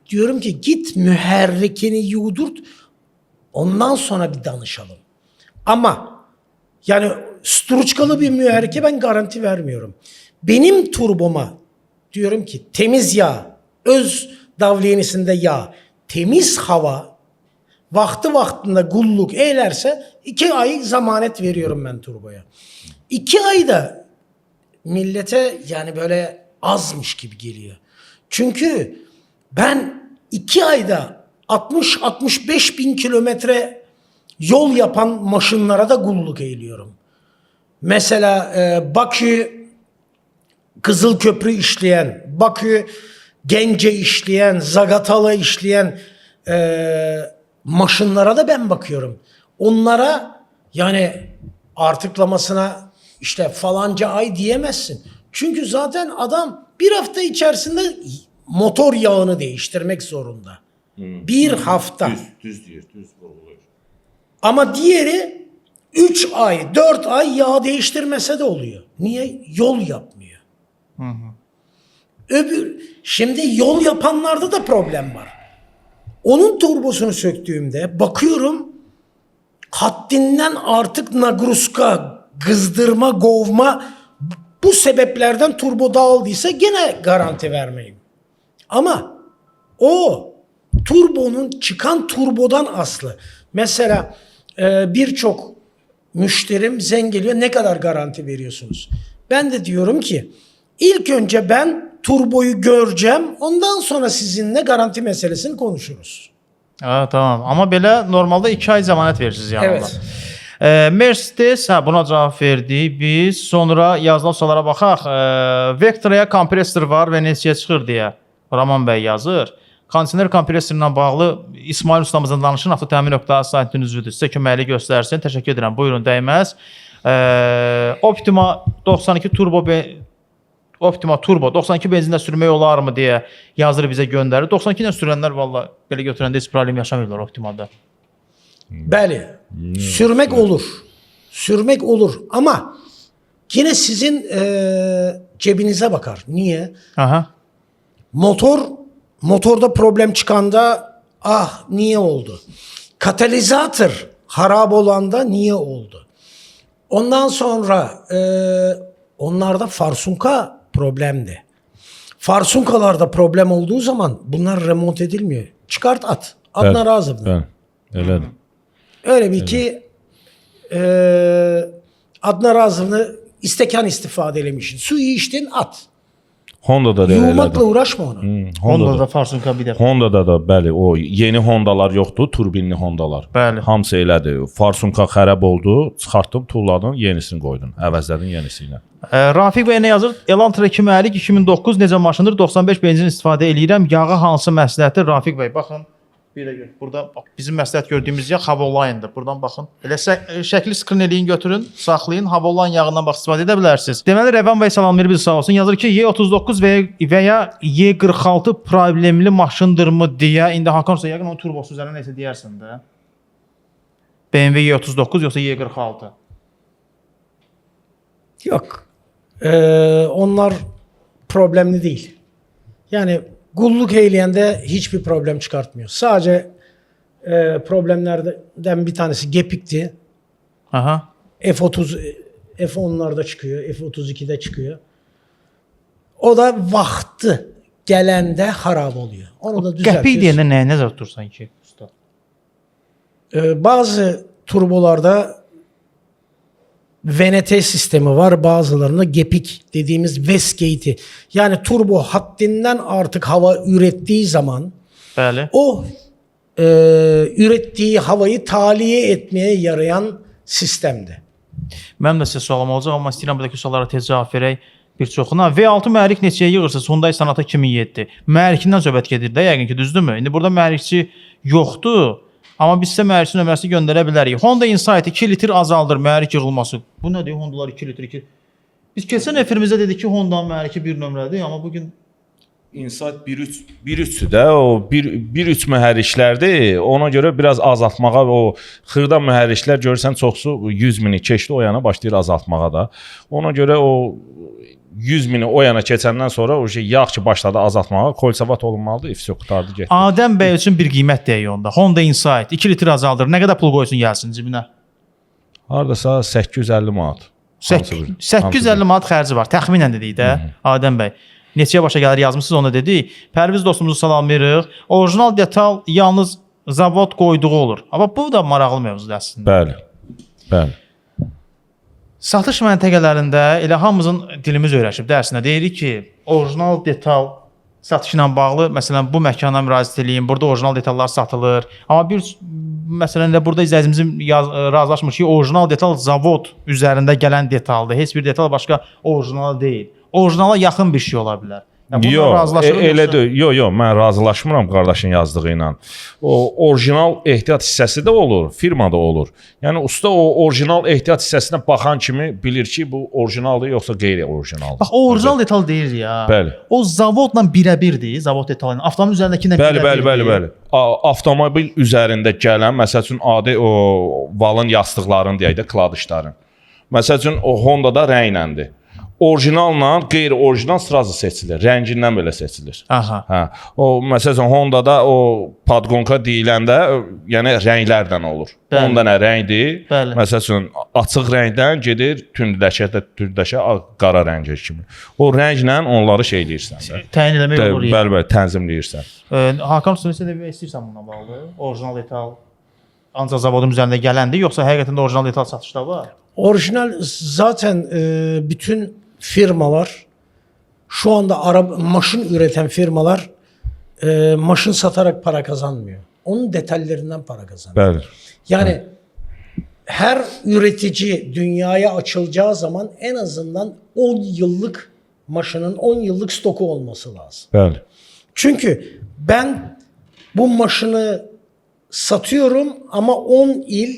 diyorum ki git müherrikini yudurt, ondan sonra bir danışalım. Ama yani struçkalı bir müherrike ben garanti vermiyorum. Benim turboma diyorum ki temiz yağ, öz davliyenisinde yağ, temiz hava, vaktinde gulluk eylerse 2 ay zamanet veriyorum ben turboya. 2 ayda millete yani böyle azmış gibi geliyor. Çünkü ben 2 ayda 60-65 bin kilometre yol yapan maşınlara da gulluk eğiliyorum. Mesela Bakü Kızılköprü işleyen, Bakü Gence işleyen, Zagatalı işleyen maşınlara da ben bakıyorum. Onlara yani artıklamasına işte falanca ay diyemezsin. Çünkü zaten adam bir hafta içerisinde motor yağını değiştirmek zorunda. Bir hafta. Düz deyir, düz vurulur. Ama diğeri 3 ay, 4 ay yağ değiştirmese de oluyor. Niye? Yol yapmıyor. Şimdi yol yapanlarda da problem var. Onun turbosunu söktüğümde bakıyorum haddinden artık nagruska, kızdırma, govma bu sebeplerden turbo dağıldıysa gene garanti vermeyeyim. Ama o turbonun çıkan turbodan aslı. Mesela birçok müşterim geliyor ne kadar garanti veriyorsunuz? Ben de diyorum ki ilk önce ben turboyu göreceğim ondan sonra sizinle garanti meselesini konuşuruz. Ha, tamam. Amma belə normalda 2 ay zəmanət verirsiniz yanında. Evet. Mercedes, buna cavab verdik biz. Sonra yazılan suallara baxaq. Vectra'ya kompresor var və neçəyə çıxır deyə Raman bəy yazır. Kondisioner kompresorla bağlı İsmail ustamızın danışın avtotəmin.az saytının üzvüdür. Sizə köməkli göstərsin. Təşəkkür edirəm. Buyurun, dəyməz. Optima 92 turbo 92 benzinlə sürmək olarmı deyə yazır bizə göndərir. 92 ilə sürənlər valla belə götürəndə heç problem yaşamırlar Optimada. Bəli. Sürmek olur. Sürmek olur ama yine sizin cebinize bakar. Niye? Aha. Motorda problem çıkanda niye oldu? Katalizatör harap olanda niye oldu? Ondan sonra onlarda farsunka problemdi. Farsunkalarda problem olduğu zaman bunlar remont edilmiyor. Çıkart at. Adına razı bunu. Elədir. Öyle bir ki adına razını istekan istifade eləmişsin. Suyu içtin at. Honda-da da Yumakla elədir. uğraşma onu. Honda da Farsunka bir dəfə. Honda-da da bəli, o yeni Hondalar yoxdur, turbinli Hondalar. Bəli. Hamısı elədir. Farsunka xarab oldu, çıxartdın, tulladın, yenisini qoydun, əvəzlədin yenisi ilə. Rafiq bəy nə yazır? Elantra 2 mühərrik 2009 necə maşındır? 95 benzin istifadə eləyirəm. Yağı hansı məsləhətdir? Rafiq bəy, baxın. Bir də gör. Burada bax, bizim məsləhət gördüyümüz yağ Havoline-dir. Buradan baxın. Elə şəkli skrin eləyin, götürün, saxlayın. Havoline yağından bax istifadə edə bilərsiniz. Deməli Rəvan bəy salamlayır, biz sağ olsun. Yazır ki, Y39 və ya Y46 problemli maşındırmı deyə. İndi Hakan yəqin onun turbosu üzərinə nəsə deyərsən də. BMW Y39 yoxsa Y46? Yok. Onlar problemli değil. Yani kulluk eyleyende hiçbir problem çıkartmıyor. Sadece problemlerden bir tanesi gepikti. Aha. F10'larda çıkıyor, F32'de çıkıyor. O da vakti gelende harap oluyor. Onu da Qəpik düzeltiyoruz. deyəndə nəyə nəzər tutursan ki, usta? Bazı turbolarda VNT sistemi var. Bazılarında gepik dediğimiz wastegate'i. Yani turbo haddinden artık hava ürettiği zaman Bəli. o ürettiği havayı tahliye etmeye yarayan sistemdi. Mənim də sizə sualım olacaq, amma istəyirəm buradakı suallara tez cavab verək bir çoxuna. V6 mühərrik neçəyə yığırsınız? Hyundai Sonata 2007. Mühərrikindən söhbət gedir də, yəqin ki, düzdürmü? İndi burada mühərrikçi yoxdur. Amma biz sizə mühərrikin nömrəsini göndərə bilərik. Honda Insight 2 litr azaldır mühərrik yığılması. Bu nədir? Hondalar 2 litr 2. Biz keçən efirimizdə dedik ki, Honda-nın mühərriki 1 nömrədir, amma bugün Insight 1.3-dür də, o 1.3 mühərriklərdir. Ona görə biraz azaltmağa və o xırda mühərriklər görürsən çoxsu 100 mini keçdi o yana başlayır azaltmağa da. Ona görə o 100 mini o yana keçəndən sonra o şey yağ ki başladı azaltmağa, kolsavat olunmalıdır, ifsi qutardı getdi. Adəm bəy üçün bir qiymət deyək onda. Honda Insight 2 litr azaldır. Nə qədər pul qoysun gəlsin cibinə? Hardasa 850 manat. 850 manat xərci var. Təxminən dedik də, Adəm bəy. Neçəyə başa gəlir yazmısınız, onu dedik. Pərviz dostumuzu salamlayırıq. Orijinal detal yalnız zavod qoyduğu olur. Amma bu da maraqlı mövzudur əslində. Bəli. Bəli. Satış məntəqələrində elə hamımızın dilimiz öyrəşib dərsində deyirik ki, orijinal detal satışı ilə bağlı, məsələn, bu məkana müraciət eləyin, burada orijinal detallar satılır. Amma bir məsələn də burada izləyicimizin razılaşmış ki, orijinal detal zavod üzərində gələn detaldır. Heç bir detal başqa orijinal deyil. Orijinala yaxın bir şey ola bilər. Yox, elə deyil. Yox, mən razılaşmıram qardaşın yazdığı ilə. O orijinal ehtiyat hissəsi də olur, firmada olur. Yəni usta o orijinal ehtiyat hissəsinə baxan kimi bilir ki, bu orijinaldır yoxsa qeyri-orijinaldır. Bax, o orijinal detal deyir ya. Bəli. O zavodla birəbirdir, zavod detalının. Avtomobil üzərindəki nə birəbirdir. Bəli. Avtomobil üzərində gələn, məsəl üçün adi o valın yastıqlarını deyək də, kladışların. Məsəl üçün o Honda-da rəngləndir. Orijinalla qeyri-orijinal sırası seçilir. Rəngindən belə seçilir. Aha. Hə. O məsələn Honda-da o podqonka deyiləndə, yəni rənglərdən olur. Bəli. Honda nə rəngdir? Bəli. Məsələn açıq rəngdən gedir tündləşə qara rəngə kimi. O rənglə onları şey eləyirsən də. Təyin eləmək olur. Bəli, tənzimləyirsən. Hakan Sünnisə də istəyirsən bununla bağlı? Orijinal detal ancaq zavodun üzərində gələndir, yoxsa həqiqətən də orijinal detal satışda var? Orijinal zaten bütün firmalar şu anda maşın üreten firmalar maşın satarak para kazanmıyor. Onun detaylarından para kazanıyor. Bəli. Yani her üretici dünyaya açılacağı zaman en azından 10 yıllık maşının 10 yıllık stoku olması lazım. Bəli. Çünkü ben bu maşını satıyorum ama 10 yıl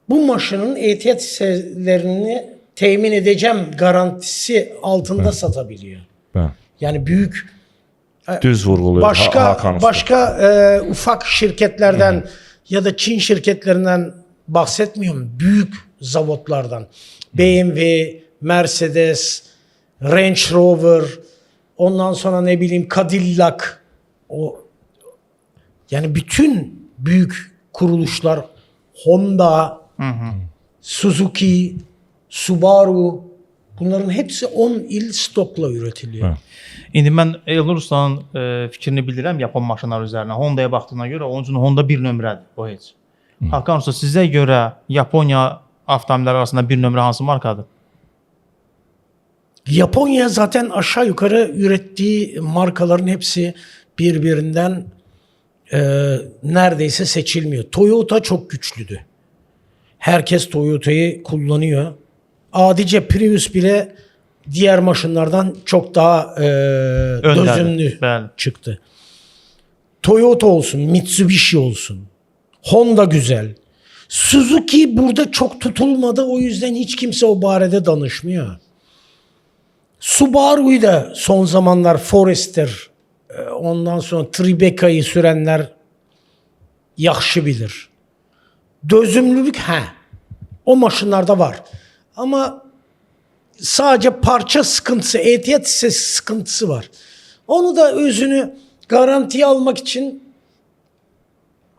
bu maşının ehtiyat hisselerini temin edeceğim garantisi altında satabiliyor. Bəli. Yani büyük Düz vurğulayır Hakan usta. başka ufak şirketlerden ya da Çin şirketlerinden bahsetmiyorum. Büyük zavodlardan. BMW, Mercedes, Range Rover, ondan sonra ne bileyim Cadillac, o yani bütün büyük kuruluşlar Honda, Suzuki, Subaru, bunların hepsi 10 il stokla üretiliyor. Evet. İndi mən Elnur Ustanın fikrini bilirəm Yapon maşınları üzərinə. Hondaya baxdığına görə onun üçün Honda bir nömrədir. O heç. Hakan Usta, sizə görə Yaponiya avtomobilləri arasında bir nömrə hansı markadır? Japonya zaten aşağı yukarı ürettiği markaların hepsi birbirinden neredeyse seçilmiyor. Toyota çok güçlüdü. Herkes Toyota'yı kullanıyor. Adice Prius bile diğer maşınlardan çok daha dözümlü Bəli. çıktı. Toyota olsun, Mitsubishi olsun, Honda güzel. Suzuki burada çok tutulmadı, o yüzden hiç kimse o barede danışmıyor. Subaru'yu da son zamanlar Forester, ondan sonra Tribeca'yı sürenler yaxşı bilir. Dözümlülük o maşınlarda var. Ama sadece parça sıkıntısı, ehtiyat hissesi sıkıntısı var. Onu da özünü garantiye almak için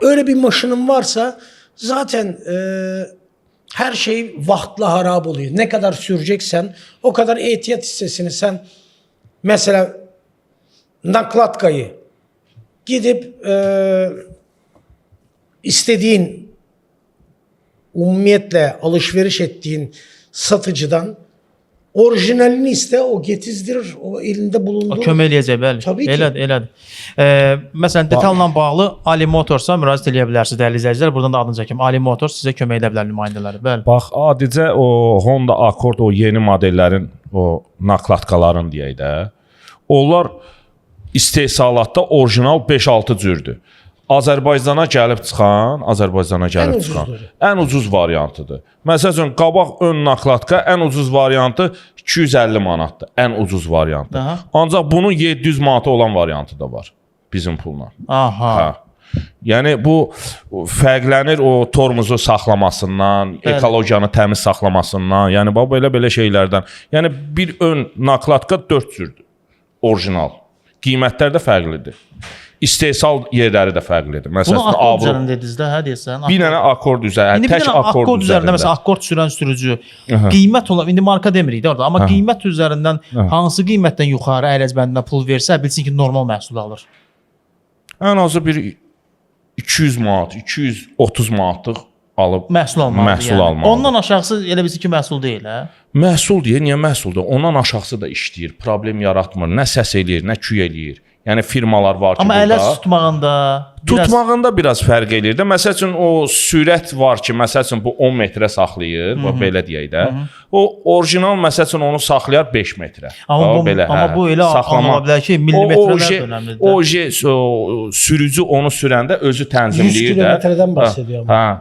öyle bir maşının varsa zaten her şey vaktla harap oluyor. Ne kadar süreceksen o kadar ehtiyat hissesini sen mesela naklatkayı gidip istediğin umumiyetle alışveriş ettiğin satıcıdan orijinalini iste, o getizdirir, o elinde O bulunduğu. kömək eləyəcək, bəli. Təbii ki. Elədir, elədir. Məsələn, detalla bağlı Ali Motorsa müraciət edə bilərsiniz dəyərli izləyicilər. Buradan da adını çəkim. Ali Motors sizə kömək edə bilər nümayəndələri. Bəli. Bax, adicə o Honda Accord, o yeni modellərin o naklatkaların deyək də, onlar istehsalatda orijinal 5-6 cürdür. Azərbaycana gəlib çıxan, ən ucuz variantıdır. Məsəl üçün, qabaq ön naklatka ən ucuz variantı 250 manatdır. Ən ucuz variantı. Aha. Ancaq bunun 700 manata olan variantı da var bizim pulla. Aha. Yəni bu fərqlənir o tormuzu saxlamasından, ekologiyanı təmiz saxlamasından, yəni bax belə şeylərdən. Yəni bir ön naklatka 4 cürdür. Orijinal. Qiymətlər də fərqlidir. İstehsal yerləri də fərqlidir. Məsələn, Bunu Accord üzərində dediniz də, deyəsən. bir dənə Accord üzərində, İndi bir tək dənə Accord Accord üzərində, məsələn, Accord sürən sürücü qiymət olar, indi marka demirik də orada, amma qiymət üzərindən hansı qiymətdən yuxarı əyləc bəndinə pul versə, bilsin ki, normal məhsul alır. ən azı bir 200 manat, 230 manatlıq alıb Məhsul almalıdır. almalıdır. Ondan aşağısı elə bilsin ki, məhsul deyil, hə? Məhsul deyə, niyə məhsuldur? Ondan aşağısı da işləyir, problem yaratmır, nə səs eləyir, nə küy eləyir. Yəni firmalar var ki, Amma burada əyləc tutmağında biraz fərq eləyir də. Məsəl üçün o sürət var ki, məsəl üçün bu 10 metrə saxlayır, bax belə deyək də. O orijinal məsəl üçün onu saxlayar 5 metrə. Amma bu elə anlama bilər ki, millimetrlər önəmlidir. O sürücü onu sürəndə özü 100 tənzimləyir də. kilometreden bahsediyor ama. Hə.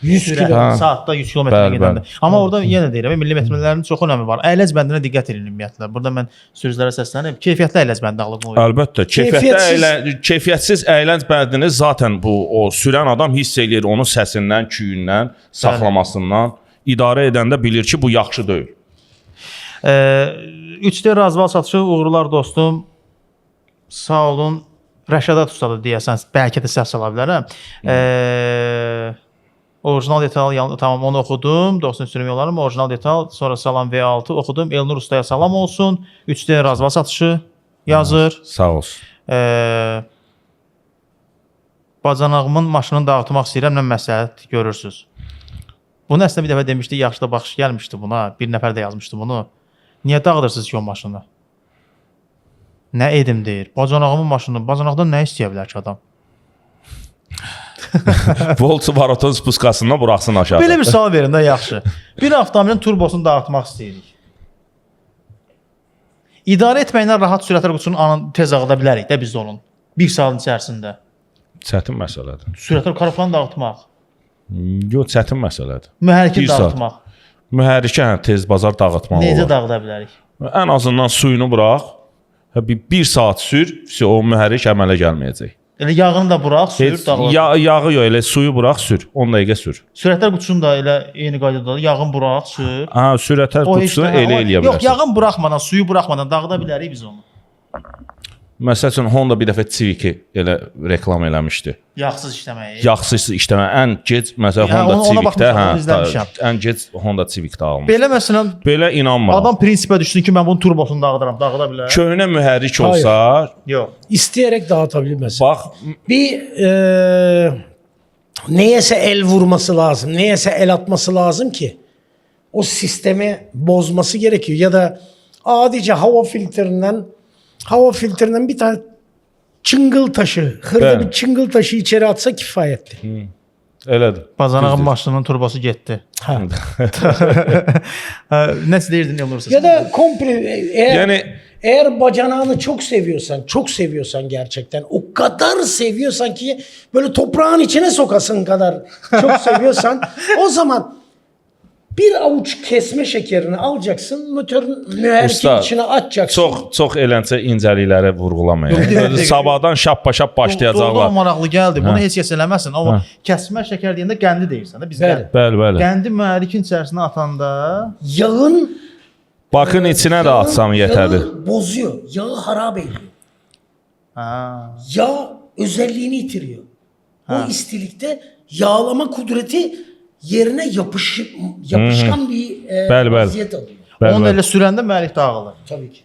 100 kilometre. Saatda 100 km gedəndə. Amma orada yenə deyirəm, millimetrlərin çox önəmi var. Əyləc bəndinə diqqət edin ümumiyyətlə. Burada mən sürücülərə səslənirəm. Keyfiyyətli əyləc bəndi alıb olur. Əlbəttə, keyfiyyətsiz əyləc bəndini zaten bu o sürən adam hiss eləyir, onun səsindən, küyündən, saxlamasından, idarə edəndə bilir ki, bu yaxşı deyil. 3D razval satışı uğurlar dostum. Sağ olun. Rəşadat ustadı deyəsən, bəlkə də səhv sala bilərəm. Orijinal detal tamam onu oxudum. 90 sürüm yollarım. Orijinal detal, sonra salam V6 oxudum. Elnur ustaya salam olsun. 3D razval satışı yazır. Sağ olsun. Bacanağımın maşınını dağıtmaq istəyirəm, nə məsləhət görürsüz? Bunu əslində bir dəfə demişdi, yaxşı da baxış gəlmişdi buna. Bir nəfər də yazmışdı bunu. Niyə dağıdırsınız ki o maşını? Nə edim deyir. Bacanağımın maşını, bacanaqdan nə istəyə bilər ki adam? Volkswagen spuskasından buraxsın aşağı. Belə bir sual verin də yaxşı. Bir avtomobilin turbosunu dağıtmaq istəyirik. İdarə etməklə rahat sürətlər qutusunu tez ağıda bilərik də biz onun. Bir saatın içərisində. Çətin məsələdir. Sürətlər karoflanı dağıtmaq. Yox, çətin məsələdir. Mühərriki dağıtmaq. Mühərriki tez bazar dağıtmaq olur. Necə dağıda bilərik? Ən azından suyunu burax. Bir saat sür, o mühərrik əmələ gəlməyəcək. Elə yağını da burax, sür, dağılır. Yağı yox, elə suyu burax, sür. 10 dəqiqə sür. Sürətlər qutusunu da elə eyni qaydadadır. Yağını burax, sür. Sürətlər qutusunu elə eləyə bilərsən. Yox, yağını buraxmadan, suyu buraxmadan dağıda bilərik biz onu. Məsəl üçün Honda bir dəfə Civic-i elə reklam eləmişdi. Yaxsız işləməyi. Yaxsız işləmə. Ən gec məsələn Ya, Honda ona Civic-də, baxmışam, onu izləmişəm. ən gec Honda Civic-də almış. Belə məsələn Belə inanmıram. adam prinsipə düşsün ki, mən bunun turbosunu dağıdıram, dağıda bilər. Köhnə mühərrik olsa, Yox. İsteyerek dağıtabilir mesela. bax Bir neyese el vurması lazım, neyese el atması lazım ki o sistemi bozması gerekiyor. Ya da adice hava filtrenden bir tane çıngıl taşı, hırda Evet. bir çıngıl taşı içeri atsa kifayetli. elədir. Bazanağın Düzdür. maşınının turbosu getdi. Ha. Nəsə deyirdin Elnur? Ya da komple Yani eğer bacanağını çok seviyorsan gerçekten o kadar seviyorsan ki böyle toprağın içine sokasın kadar çok seviyorsan o zaman bir avuç kesme şekerini alacaksın müherrikin Usta, içine atacaksın. çox eləncə incəliklərə vurğulamayın. Sabahdan şap-şap Doğru başlayacaqlar. maraqlı gəldi. Bunu Hə. heç kəs eləməsin. Amma kəsmə şəkər deyəndə qəndi deyirsən də biz Bəli. qənd. Bəli. Qəndi mühərrikin içərisinə atanda Yağın Bakın içinə də atsam yetərdir. yağı bozuyor. Yağı harap ediyor. ha. Yağ özelliğini yitiriyor. O istilikte yağlama kudreti yerine yapışkan bir Bəli. vaziyet alıyor. Bəli, Onu bəli. elə sürəndə mühərrik dağılır. Tabii ki.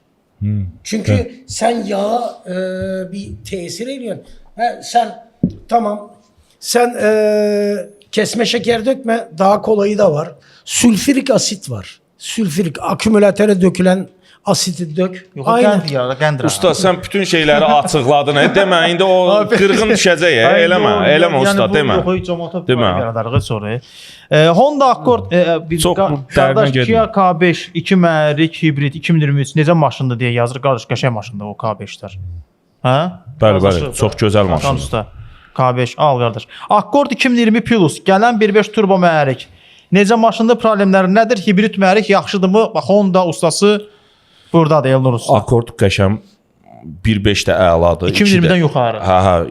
Çünkü sen yağa bir tesir ediyorsun. Tamam. Sen kesme şeker dökme. Daha kolayı da var. Sülfürik asit var. Sülfürik akümülatöre dökülen asiti dök. Yox, qənd yarada, qənd. Usta sən bütün şeyləri açıqladın. Demə indi o qırğın düşəcək. Eləmə usta, demə. Yox, heç cəmaata Demə. yaradarıq sonra. Honda Accord bir Çox qardaş dərindən getmə. Kia K5 2 mühərrik hibrid 2023 necə maşındır deyə yazır. Qardaş qəşəng maşındır o K5'lər. Hə? Bəli, Qardaşı, çox gözəl Hakan maşındır. usta. K5 al qardaş. Accord 2020 Plus gələn 1.5 turbo mühərrik. Necə maşında problemləri nədir? Hibrid mühərrik yaxşıdırmı? Bax Honda ustası burdadır Elnur usta. Akord qəşəm 1.5 də əladır. 2020-dən yuxarı. Hə,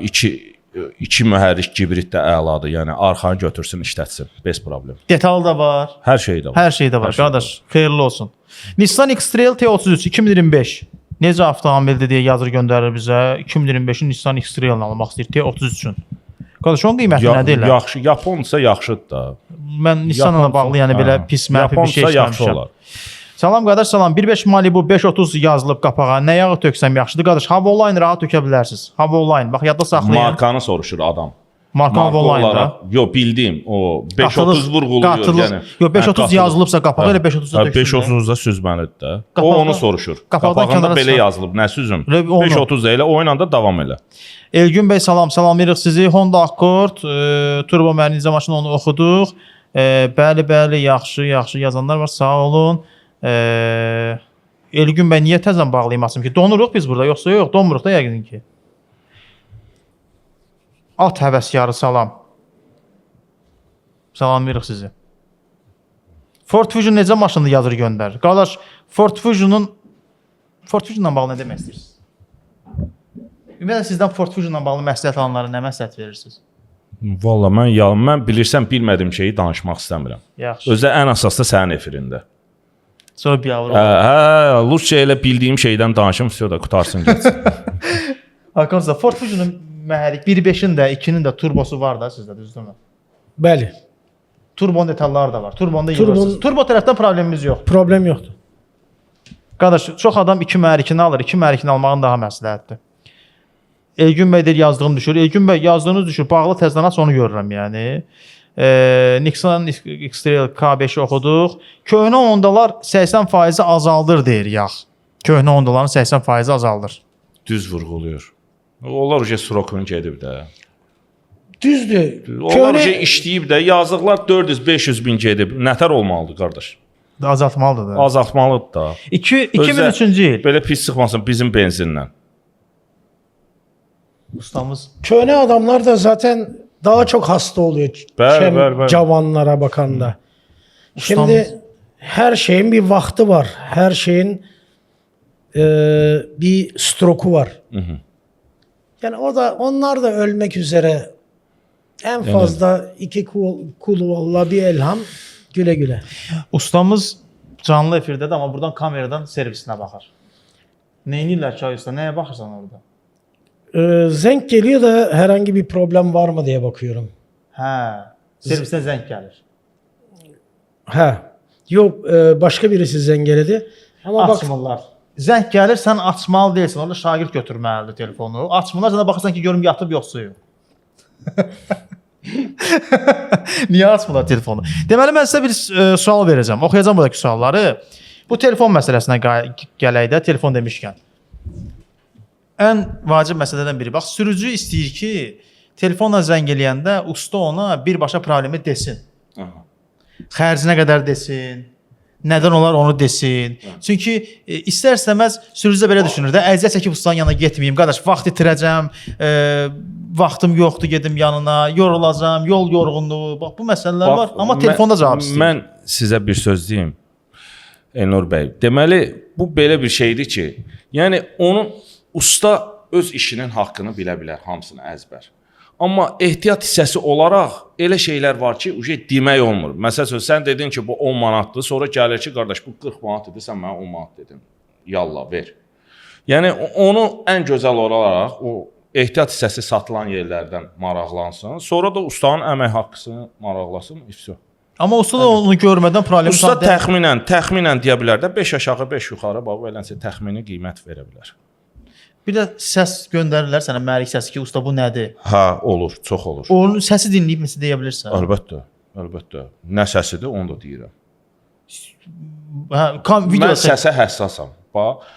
2 mühərrik hibrid də əladır. Yəni arxanı götürsün, işlətsin. Bez problem. Detal da var. Hər şey də var. Hər şey də var. Hər şey də Qardaş, xeyirli olsun. Nissan X-Trail T33 2025. Necə avtomobildir deyə yazır göndərir bizə. 2025-in Nissan X-Trail-ni almaq istəyir T33-ün. Qardaş, onun qiyməti nədir elə? Yaxşı, Yaponsa yaxşıdır da. Mən Nissanla bağlı yəni belə pis mənfi bir şey yaxşı işləmişəm. olar. Salam qardaş, salam. 1.5 Malibu 530 yazılıb qapağa. Nə yağı töksəm yaxşıdır? Qardaş, Hava Online rahat tökə bilərsiniz. Hava Online. Bax yadda saxlayın. Markanı soruşur adam. Marka Hava Online-da. Yox, bildiyim o 530 vurğuluyur yəni. Yox, 530 yazılıbsa qapağa elə 530-da töksün. 530-da süzməlidir də. O Qapaqda- onu soruşur. qapaqdan Qapağında kənara belə çıxar. yazılıb, nə süzüm? Elə onu. 530 ilə o ilə də davam elə. Elgün bəy salam, salamlayırıq sizi. Honda Accord, turbo mühərrik maşını onu oxuduq. Bəli, yaxşı yazanlar var. Sağ olun. Elgün bəy niyə təzən bağlaymasın ki? Donuruq biz burada, yoxsa yox? Donmuruq da yəqin ki. At həvəskarı salam. Salamlayırıq sizi. Ford Fusion necə maşındır yazır göndər. Qardaş, Ford Fusionla bağlı nə demək istəyirsiniz? Ümumiyyətlə sizdən Ford Fusionla bağlı məsləhət alanlara nə məsləhət verirsiniz? Valla mən bilirsən bilmədiyim şeyi danışmaq istəmirəm. Yaxşı. Özdə ən əsasda sənin efirində. Sonra bir avro. Lusça ilə bildiyim şeydən danışım, все da qutarsın getsin. Arkadaşlar Ford Fusion'un mühərrik 1.5-in də, 2-nin də turbosu var da sizdə, düzdürmü? Bəli. Turbonun detalları da var. Turbonda Turbon- yığırsınız. Turbo tərəfdən problemimiz yox. Problem yoktu. Qardaş, çox adam 2 mühərrikini alır. 2 mühərrikini almağın daha məsləhətdir. Elgün bəy deyir yazdığım düşür. Elgün bəy yazdığınız düşür. Bağlı təzdən aç onu görürəm yəni. Nissan X-Trail K5-i oxuduq. Köhnə Hondalar 80% azaldır deyir yağ. Köhnə Hondaların 80% azaldır. Düz vurğuluyor. Onlar uca srokunu gedib də. Düzdür. Onlar uca işləyib də yazıqlar 400-500 bin gedib. Nətər olmalıdır qardaş? Azaltmalıdır da. Azaltmalıdır da. 2003-cü il. Belə pis çıxmasın bizim benzinlə. Ustamız Köhne adamlar da zaten daha çok hasta oluyor. Bəli. Cavanlara bakanda. Şimdi her şeyin bir vakti var. Her şeyin bir stroku var. Yani onlar da ölmek üzere. En fazla 2 kulu valla bir elham, güle güle. Ustamız canlı efirdədir, amma buradan kameradan servisinə baxır. Neynirlər ki, ay usta? Nəyə baxırsan orada? Zeng geliyor da herhangi bir problem var mı diye bakıyorum. Hə. Servisə zəng gəlir. Yok başka birisi zengeledi. Ama bak Açmırlar. Zəng gəlir, sən açmalı deyilsən. Orada şagird götürməlidir telefonu. Açmırlar, sən də baxırsan ki, görüm yatıb yoxsa yox. Niyə açmırlar telefonu? Deməli, mən sizə bir sual verəcəm. Oxuyacağım buradakı sualları. Bu telefon məsələsinə gələk də, telefon demişkən. Ən vacib məsələlərdən biri. Bax, sürücü istəyir ki, telefonla zəng eləyəndə usta ona birbaşa problemi desin. Xərcinə qədər desin. Nədən olar onu desin. Çünki istər-istəməz sürücü belə düşünür də, əziyyət çəkib ustanın yanına getməyim, qardaş, vaxt itirəcəm, vaxtım yoxdur, gedim yanına, yorulacam, yol yorğunluğu. Bax, bu məsələlər var, amma telefonda cavab istəyir. Mən sizə bir söz deyim. Elnur bəy, deməli bu belə bir şeydir ki, yəni onun usta öz işinin haqqını bilə bilər, hamısını əzbər. Amma ehtiyat hissəsi olaraq elə şeylər var ki, demək olmur. Məsələn, sən dedin ki, bu 10 manatdır, sonra gəlir ki, qardaş, bu 40 manat idi, sən mənə 10 manat dedin. Yallah, ver. Yəni, onu ən gözəl olaraq, o ehtiyat hissəsi satılan yerlərdən maraqlansın, sonra da ustanın əmək haqqısını maraqlasın, ifsə. Amma usta da onu görmədən problemi usta təxminən deyə bilər də, 5 aşağı, 5 yuxarı, eləncə təxmini qiymət verə bilər. Bir də səs göndərirlər sənə, mühərrik səsi ki, usta bu nədir? Hə, olur, çox olur. Onun səsi dinləyib nəsə deyə bilirsən? Əlbəttə, əlbəttə. Nə səsidir, onu da deyirəm. Mən səsə həssasam. Bax,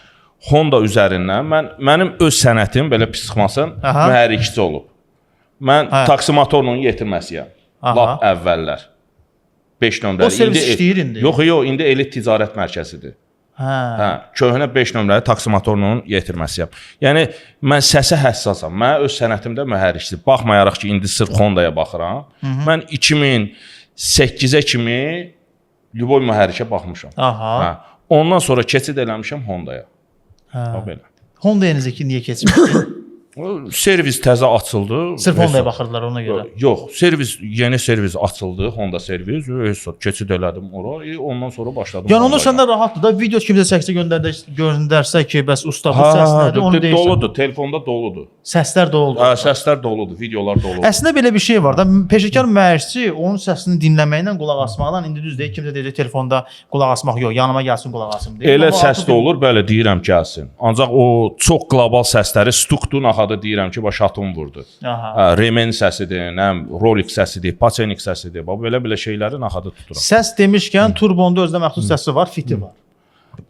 Honda üzərindən mənim öz sənətim belə pis çıxmasın, mühərrikçi olub. Mən taksimatorla yetirməsiyəm. Lap əvvəllər. 5 nömrəli. O servis işləyir indi? Yox, indi elit ticarət mərkəzidir. Köhnə 5 nömrəli taksimatorla yetirməsiyəm. Yəni, mən səsə həssasam. Mən öz sənətimdə mühərrikçidir. Baxmayaraq ki, indi sırf Hondaya baxıram. Mən 2008-ə kimi Lüboy mühərrikə baxmışam. Ondan sonra keçid eləmişəm Hondaya. Belə. Hondaya niyə keçmişdi? Servis təzə açıldı. Sırf Hondaya baxırdılar ona görə. Yox, yeni servis açıldı, Honda servis. Keçid elədim ora. Ondan sonra başladım. Yəni onda səndə rahatdır da, video kimsə çəksə göndərsə ki, bəs usta bu səs nədir, onu deyirsən. Doludur, telefonda doludur. Səslər doludur. Səslər doludur, videolar doludur. Əslində belə bir şey var da, peşəkar mühərrikçi onun səsini dinləməklə, qulaq asmaqla, indi düz deyil, kimsə deyəcək telefonda qulaq asmaq yox, yanıma gəlsin qulaq asım deyil. Elə səs də olur, bəli deyirəm gəlsin. Ancaq o çox qlobal səsləri stukdur, naxadı deyirəm ki, baş atım vurdu. Remen səsidir, Rolex səsidir, Paçenik səsidir. Belə şeyləri naxadı tuturam. Səs demişkən turbonda özünə məxsus səsi var, fiti var.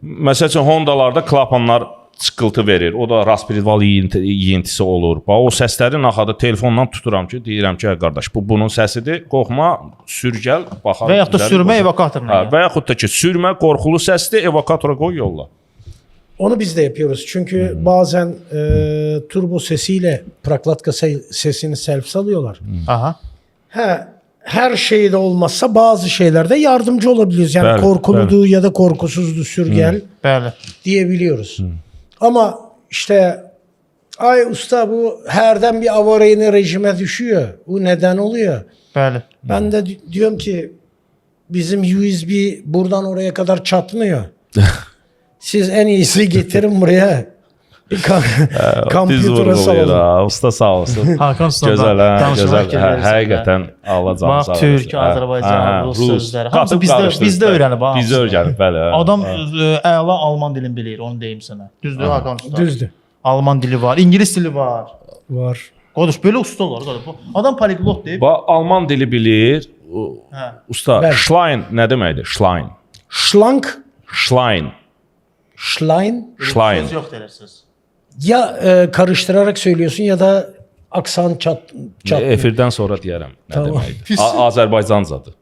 Məsəl üçün Hondalarda klapanlar çıxıltı verir. O da raspridval yeyintisi olur. O səsləri naxadı telefonla tuturam ki, deyirəm ki, qardaş, bu bunun səsidir. Qorxma, sür gəl, baxar. Və yaxud da sürmə evakuatoruna. Və yaxud da ki, sürmə qorxulu səsdir, evakuatora qoy yolla. Onu biz de yapıyoruz. Çünkü bazen turbo sesiyle praklatka sesini self alıyorlar. Her şeyde olmazsa bazı şeylerde yardımcı olabiliyoruz. Yani korkuludu ya da korkusuzdu sürgel diyebiliyoruz. Ama işte ay usta bu herden bir avarayını rejime düşüyor. Bu neden oluyor? Ben de diyorum ki bizim USB buradan oraya kadar çatmıyor. Siz en iyisi getirin buraya. Kompütera salın. Usta sağ olsun. Hakan usta gözəl. Həqiqətən alacağım. Bax, Türk, Azərbaycan, Rus sözləri. Hamısı bizdə öyrənib. Bizdə öyrənib, bəli. Adam əla alman dilini bilir, onu deyim sənə. Düzdür Hakan usta? Düzdür. Alman dili var, İngilis dili var. Var. Qardaş, belə usta olar. Adam poliglot deyib. Alman dili bilir. Usta, Schlein nə deməkdir? Schlein. Schlank. Schlein. Schlein. Schlein. Söz yok dersiniz. Ya karıştırarak söylüyorsun ya da aksan çat. Efirdən sonra deyərəm. Nə deməkdir? Azərbaycancadır.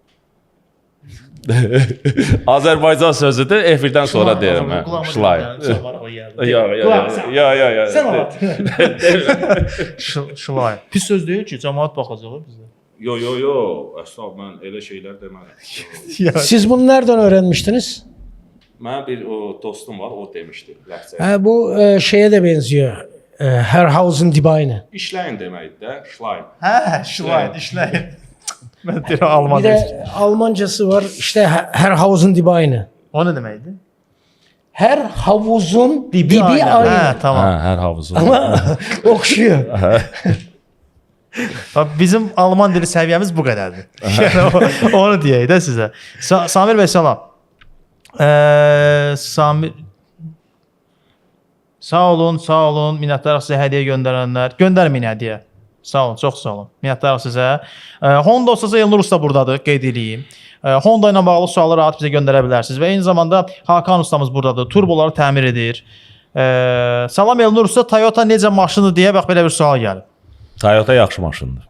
Azərbaycan sözüdür, efirdən sonra deyirəm. Schlein. Ya. Schlein. Pis söz deyil ki, cəmaət baxacaq bizə. Yo. Əsla mən elə şeylər demərəm. Siz bunu nereden öğrenmiştiniz? Mənim bir dostum var, o demişdi. Bu şeye de benziyor. Herhausen die Beine. İşləyin deməkdir də, Schlein. Schlein, işləyin. Mən deyirəm Alman Bir de Almancası var, işte Herhausen die Beine. O ne deməkdir? Her havuzun dibi aynı. aynı. Hə, tamam. Hə, hər havuzun. Ama okşuyor. Bizim Alman dili səviyyəmiz bu qədərdir. Yəni onu deyək də sizə. Samir bəy salam. Samir Sağ olun. Minnətdarıq sizə hədiyyə göndərənlər. Göndərməyin hədiyyə. Sağ olun, çox sağ olun. Minnətdarıq sizə. Honda olsa Elnur Usta burdadır, qeyd edeyim. Honda ilə bağlı sualları rahat bizə göndərə bilərsiniz və eyni zamanda Hakan ustamız burdadır. Turboları təmir edir. Salam Elnur Usta, Toyota necə maşındır deyə bax belə bir sual gəlib. Toyota yaxşı maşındır.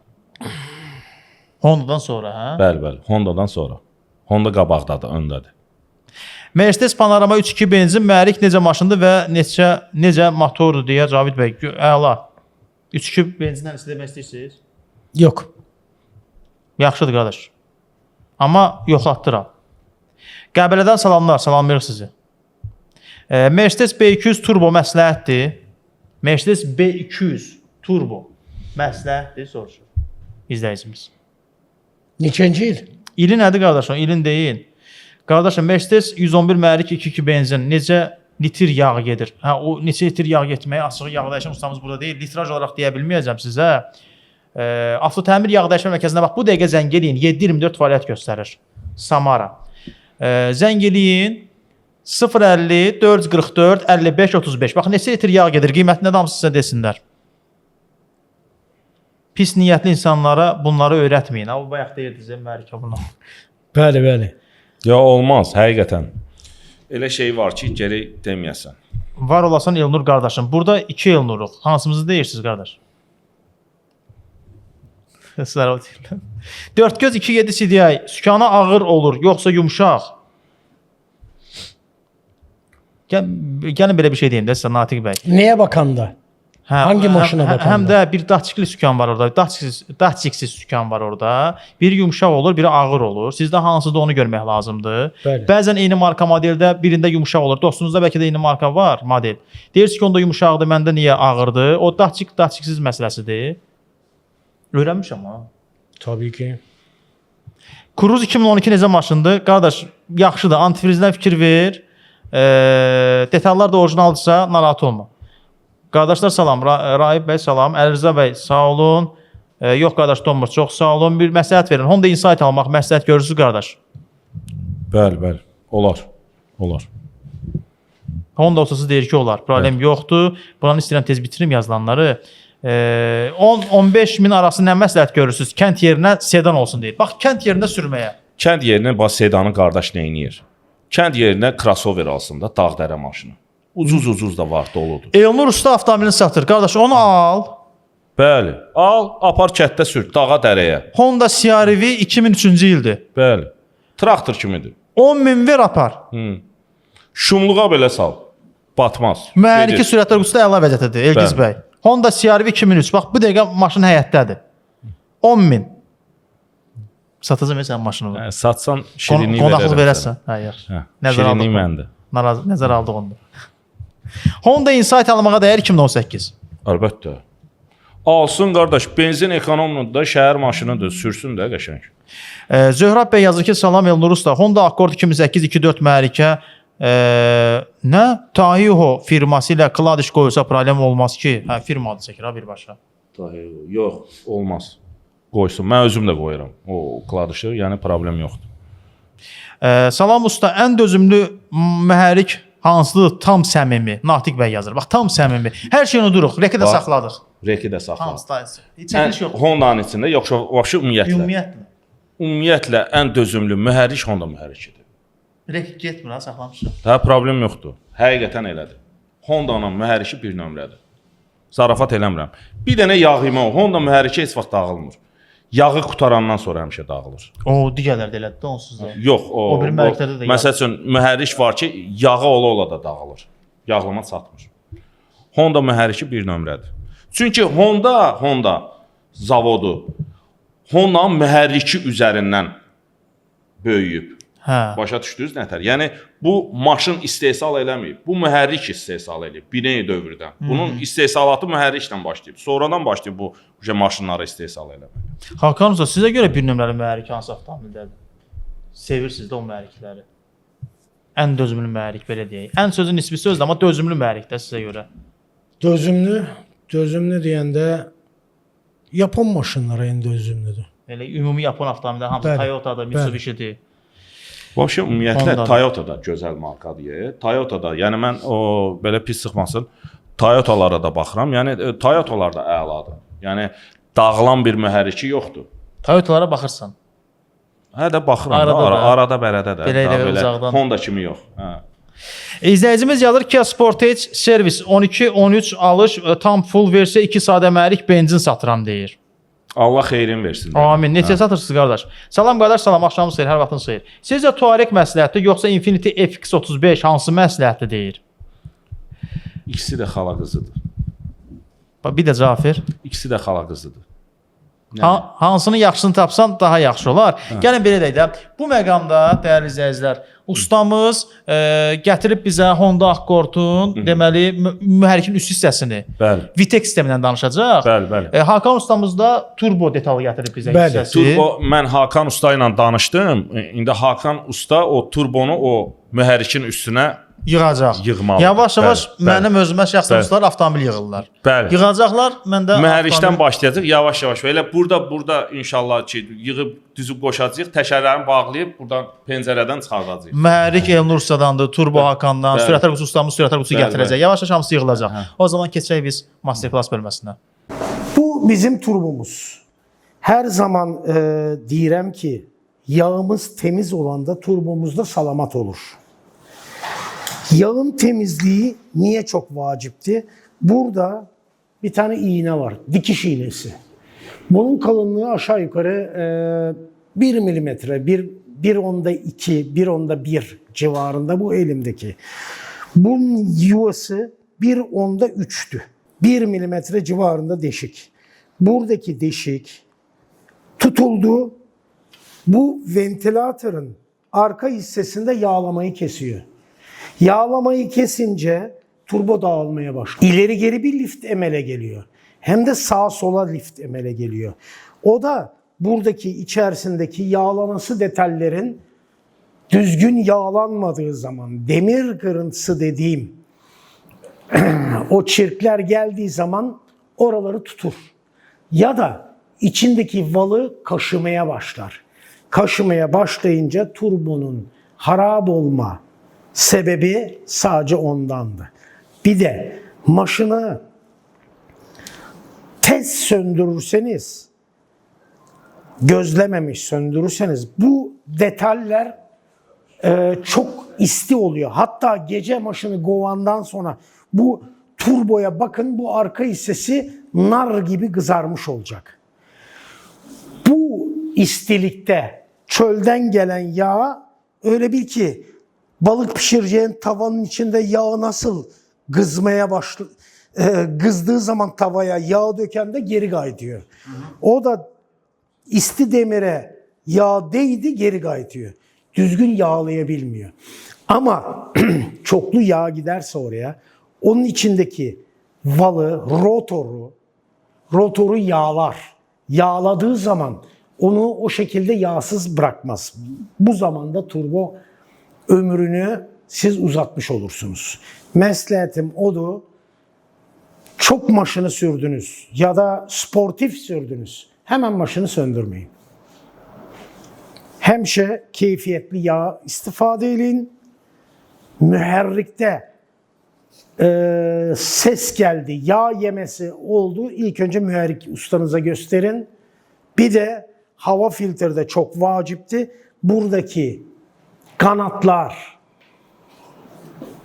Honda'dan sonra, hə? Bəli. Hondadan sonra. Honda qabaqdadır, öndədir. Mercedes Panorama 3.2 benzin mühərrik necə maşındır və necə motordur deyə Cavid bəy. Əla. 3.2 benzindən istə demək istəyirsiniz? Yok. Yaxşıdır qardaş. Amma yoxlatdıram. Qəbələdən salamlar, salamlayırıq sizi. Mercedes B200 turbo məsləhətdir. Mercedes B200 turbo məsləhətdir, soruşur izləyicimiz. Neçənci il? İli nədir qardaşım? İlin deyin. Qardaşım, Mercedes 111 mühərrik 2.2 benzin necə litr yağ gedir? Hə, o neçə litr yağ getməyi açığı yağ dəyişən ustamız burada deyil. Litraj olaraq deyə bilməyəcəm sizə. Avtotəmir yağ dəyişmə mərkəzinə bax, bu dəqiqə zəng eləyin. 7/24 fəaliyyət göstərir. Samara. Zəng eləyin. 050 444 55 35. Bax, neçə litr yağ gedir? Qiymətini də hamısı sizə desinlər. Pis niyyətli insanlara bunları öyrətməyin. Ha, bu bayaq deyirdiniz, mühərrikə bunu. Bəli. Ya olmaz, həqiqətən. Elə şey var ki, gərək deməyəsən. Var olasan Elnur qardaşım. Burada 2 Elnuruq. Hansımızı deyirsiniz qardaş? Sizlər o deyirlər. 4 göz 2.7 CDI. Sükana ağır olur, yoxsa yumşaq? Gəlin belə bir şey deyim də sizə Natiq bəy. Neye bakanda? Hangi maşına bakanda? Həm də bir datçikli sükan var orada. Datçiksiz sükan var orada. Biri yumşaq olur, biri ağır olur. Sizdə hansıdır onu görmək lazımdır. Bəli. Bəzən eyni marka modeldə birində yumşaq olur. Dostunuzda bəlkə də eyni marka var model. Deyirsiniz ki, onda yumşaqdır, məndə niyə ağırdır? O datçiksiz məsələsidir. Öyrənmişəm ha. Tabii ki. Cruze 2012 necə maşındır? Qardaş, yaxşıdır. Antifrizdən fikir ver. Detallar da orijinaldırsa narahat olma. Qardaşlar salam, Rahib bəy salam, Əlirza bəy sağ olun. Yox qardaş Tomur, çox sağ olun. Bir məsləhət verin. Honda Insight almaq məsləhət görürsünüz qardaş. Bəli. Olar. Honda olsası deyir ki, olar. Problem yoxdur. Buranı istəyirəm tez bitirim yazılanları. 10-15 min arası nə məsləhət görürsünüz? Kənd yerinə sedan olsun deyir. Bax, kənd yerində sürməyə. Kənd yerinə bax sedanı qardaş neyniyir? Kənd yerinə crossover alsın da, dağ-dərə maşını. Ucuz da var, doludur. Elnur Usta avtomobilini satır. Qardaş, onu al. Bəli. Al, apar kətdə sür, dağa dərəyə. Honda CR-V 2003-cü ildir. Bəli. Traktor kimidir. 10 min ver apar. Şumluğa belə sal. Batmaz. Mühərriki Gedir. sürətlər qutusu əla vəziyyətdədir Elgiz bəy. Honda CR-V 2003. Bax, bu dəqiqə maşın həyətdədir. 10 min. Satacam sən maşını. Satsan şirinliyi Qonaqlıq verərəm. verəsən. Hayır. Şirinliyi məndə. Nəzər aldıq onu. Honda Insight almağa dəyər 2018. Əlbəttə. Alsın qardaş, benzin ekonomludur da, şəhər maşınıdır, sürsün də qəşəng. Zöhrab bəy yazır ki, salam Elnur Usta. Honda Accord 2008-24 mühərrikə nə? Tahiyo firması ilə kladiş qoyulsa problem olmaz ki. Hə, firma adı çəkir ha birbaşa. Tahiyo, yox, olmaz. Qoysun, mən özüm də qoyuram o kladişi, yəni problem yoxdur. Salam Usta, ən dözümlü mühərrik hansıdır? Tam səmimi. Natiq bəy yazır. Bax, tam səmimi. Hər şeyi unuduruq. Reki də saxladıq. Reki də saxladıq. Hamısı çəkiliş yox. Hondanın içində, yoxsa ümumiyyətlə. Ümumiyyətlə ən dözümlü mühərrik Honda mühərrikidir. Reki getmir ha, saxlamışıq. Daha problem yoxdur. Həqiqətən elədir. Hondanın mühərriki bir nömrədir. Zarafat eləmirəm. Bir dənə yağ yemə o. Honda mühərriki heç vaxt dağılmır. Yağı qutarandan sonra həmişə dağılır. O digərlər də elədi də onsuz da. Yox, O bir mühərriklərdə də məsəl üçün mühərrik var ki, yağı ola da dağılır. Yağlama çatmır. Honda mühərriki bir nömrədir. Çünki Honda zavodu Honda'nın mühərriki üzərindən böyüyüb. Hə. Başa düşdünüz nətər? Yəni bu maşın istehsal eləməyib. Bu mühərrik istehsal eləyib Biney dövrdən. Bunun istehsalatı mühərriklə başlayıb. Sonradan başlayıb bu maşınları istehsal eləmək. Hakan Usta, sizə görə bir nömrəli mühərrik hansı avtomobildədir? Sevirsiniz də o mühərrikləri. Ən dözümlü mühərrik belə deyək. Ən sözün nisbi sözdür, amma dözümlü mühərrik də sizə görə. Dözümlü deyəndə Yapon maşınları ən dözümlüdür. Elə ümumi Yapon avtomobilləri hamısı Bəli, Toyota'da, Mitsubishi-dir. Vəbşə ümumiyyətlə Honda. Toyota da gözəl markadır. Toyota da, yəni mən o belə pis çıxmasın, Toyotalara da baxıram. Yəni Toyotalar da əladır. Yəni dağılan bir mühərriki yoxdur. Toyota'lara baxırsan. Hə də baxıram Arada da, da. arada bərədə də. Belə Daha elə uzaqdan. Honda kimi yox. Hə. İzləyicimiz yazır Kia Sportage servis 12-13 alış tam full versiya 2 sadə mühərrik benzin satıram deyir. Allah xeyrin versin. Amin. Neçə satırsınız qardaş? Salam qardaş, salam, axşamınız xeyir, hər vaxtınız xeyir. Sizcə Touareg məsləhətdir, yoxsa Infiniti FX35 hansı məsləhətdir deyir? İkisi də xala qızıdır. Bir də cavab ver. İkisi də xala qızıdır. Hansını yaxşısını tapsan daha yaxşı olar. Gəlin belə deyək də, bu məqamda dəyərli izləyicilər, ustamız gətirib bizə Honda Accord'un deməli mühərrikin üst hissəsini, Bəli. VTEC sistemindən danışacaq. Bəli. Hakan ustamız da turbo detalı gətirib bizə Bəli, hissəsi. Turbo mən Hakan usta ilə danışdım. İndi Hakan usta o turbonu o mühərrikin üstünə Yığacaq. Yığmalı. Yavaş-yavaş Bəli, mənim özümə şəxsən Bəli. ustalar avtomobil yığırlar. Bəli. Yığacaqlar, mən də Mühərrikdən başlayacaq, yavaş-yavaş. Elə burada inşallah ki yığıb düzüb qoşacağıq, təkərlərini bağlayıb buradan pəncərədən çıxardacağıq. mühərrik Elnur ustadandır, turbo Hakandan, Bəli. sürətlər qutusu ustamız sürətlər qutusu Bəli, gətirəcək. bəli. Yavaş-yavaş hamısı yığılacaq. O zaman keçək biz masterclass bölməsinə. Bu bizim turbomuz. Her zaman deyirəm ki, yağımız temiz olanda turbomuzda salamat olur. Yağın temizliği niye çok vacipti? Burada bir tane iğne var, dikiş iğnesi. Bunun kalınlığı aşağı yukarı 1 milimetre, 1/2, 1/1 civarında bu elimdeki. Bunun yuvası 1/3'tü. 1 milimetre civarında deşik. Buradaki deşik tutuldu. Bu ventilatörün arka hissesinde yağlamayı kesiyor. Yağlamayı kesince turbo dağılmaya başlıyor. İleri geri bir lift emele geliyor. Hem de sağa sola lift emele geliyor. O da buradaki içerisindeki yağlaması detallerin düzgün yağlanmadığı zaman, demir kırıntısı dediğim o çirkler geldiği zaman oraları tutur. Ya da içindeki valı kaşımaya başlar. Kaşımaya başlayınca turbonun harap olma sebebi sadece ondandı. Bir de maşını tez söndürürseniz, gözlememiş söndürürseniz bu detaylar çok isti oluyor. Hatta gece maşını kovandan sonra bu turboya bakın, bu arka hissesi nar gibi kızarmış olacak. Bu istilikte çölden gelen yağ öyle bil ki balık pişireceğin tavanın içinde yağ nasıl kızmaya başlıyor. Kızdığı zaman tavaya yağ döken de geri kaydıyor. O da isti demire yağ değdi, geri kaydıyor. Düzgün yağlayabilmiyor. Ama çoklu yağ giderse oraya, onun içindeki valı, rotoru yağlar. Yağladığı zaman onu o şekilde yağsız bırakmaz. Bu zamanda turbo ömrünü siz uzatmış olursunuz. Mesleğetim odur. Çok maşını sürdünüz ya da sportif sürdünüz. Hemen maşını söndürmeyin. Hemşe keyfiyetli yağ istifade edin. Müherrikte ses geldi, yağ yemesi oldu. İlk önce müherrik ustanıza gösterin. Bir de hava filtrede çok vacipti. Buradaki kanatlar,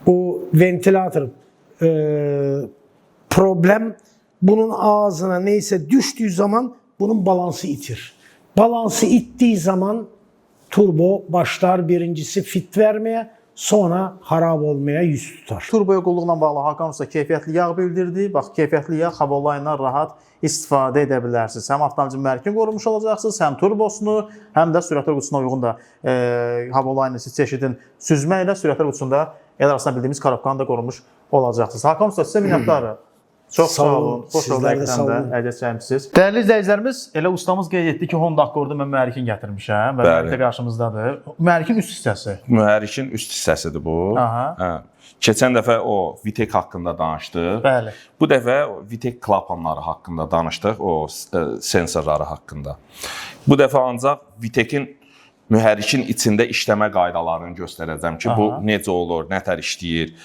o ventilatör problem, bunun ağzına neyse düştüğü zaman bunun balansı itir. Balansı ittiği zaman turbo başlar birincisi fit vermeye, sonra harap olmaya yüz tutar. Turboya qulluqla bağlı Hakan usta keyfiyyətli yağ bildirdi. Bax, keyfiyyətli yağ havolayla rahat istifadə edə bilərsiniz. Həm avtomobilin mərkini qorumuş olacaqsınız, həm turbosunu, həm də sürətlər qutusuna uyğun da havolayla çeşidin süzmə ilə sürətlər qutusunda el arasında bildiyimiz korobkanı da qorumuş olacaqsınız. Hakan usta, sizə minnətdarım. Çox sağ olun. Xoş Sizlər də sağ olun. olun. Əziz dəyərli izləyicilərimiz, elə ustamız qeyd etdi ki, Honda Accord-u mən mühərrikin gətirmişəm və mühərrik də qarşımızdadır. Mühərrikin üst hissəsi. Mühərrikin üst hissəsidir bu. Aha. Hə. Keçən dəfə o Vitek haqqında danışdıq. Bəli. Bu dəfə Vitek klapanları haqqında danışdıq, o sensorları haqqında. Bu dəfə ancaq Vitekin mühərrikin içində işləmə qaydalarını göstərəcəm ki, bu necə olur, nətər işləyir,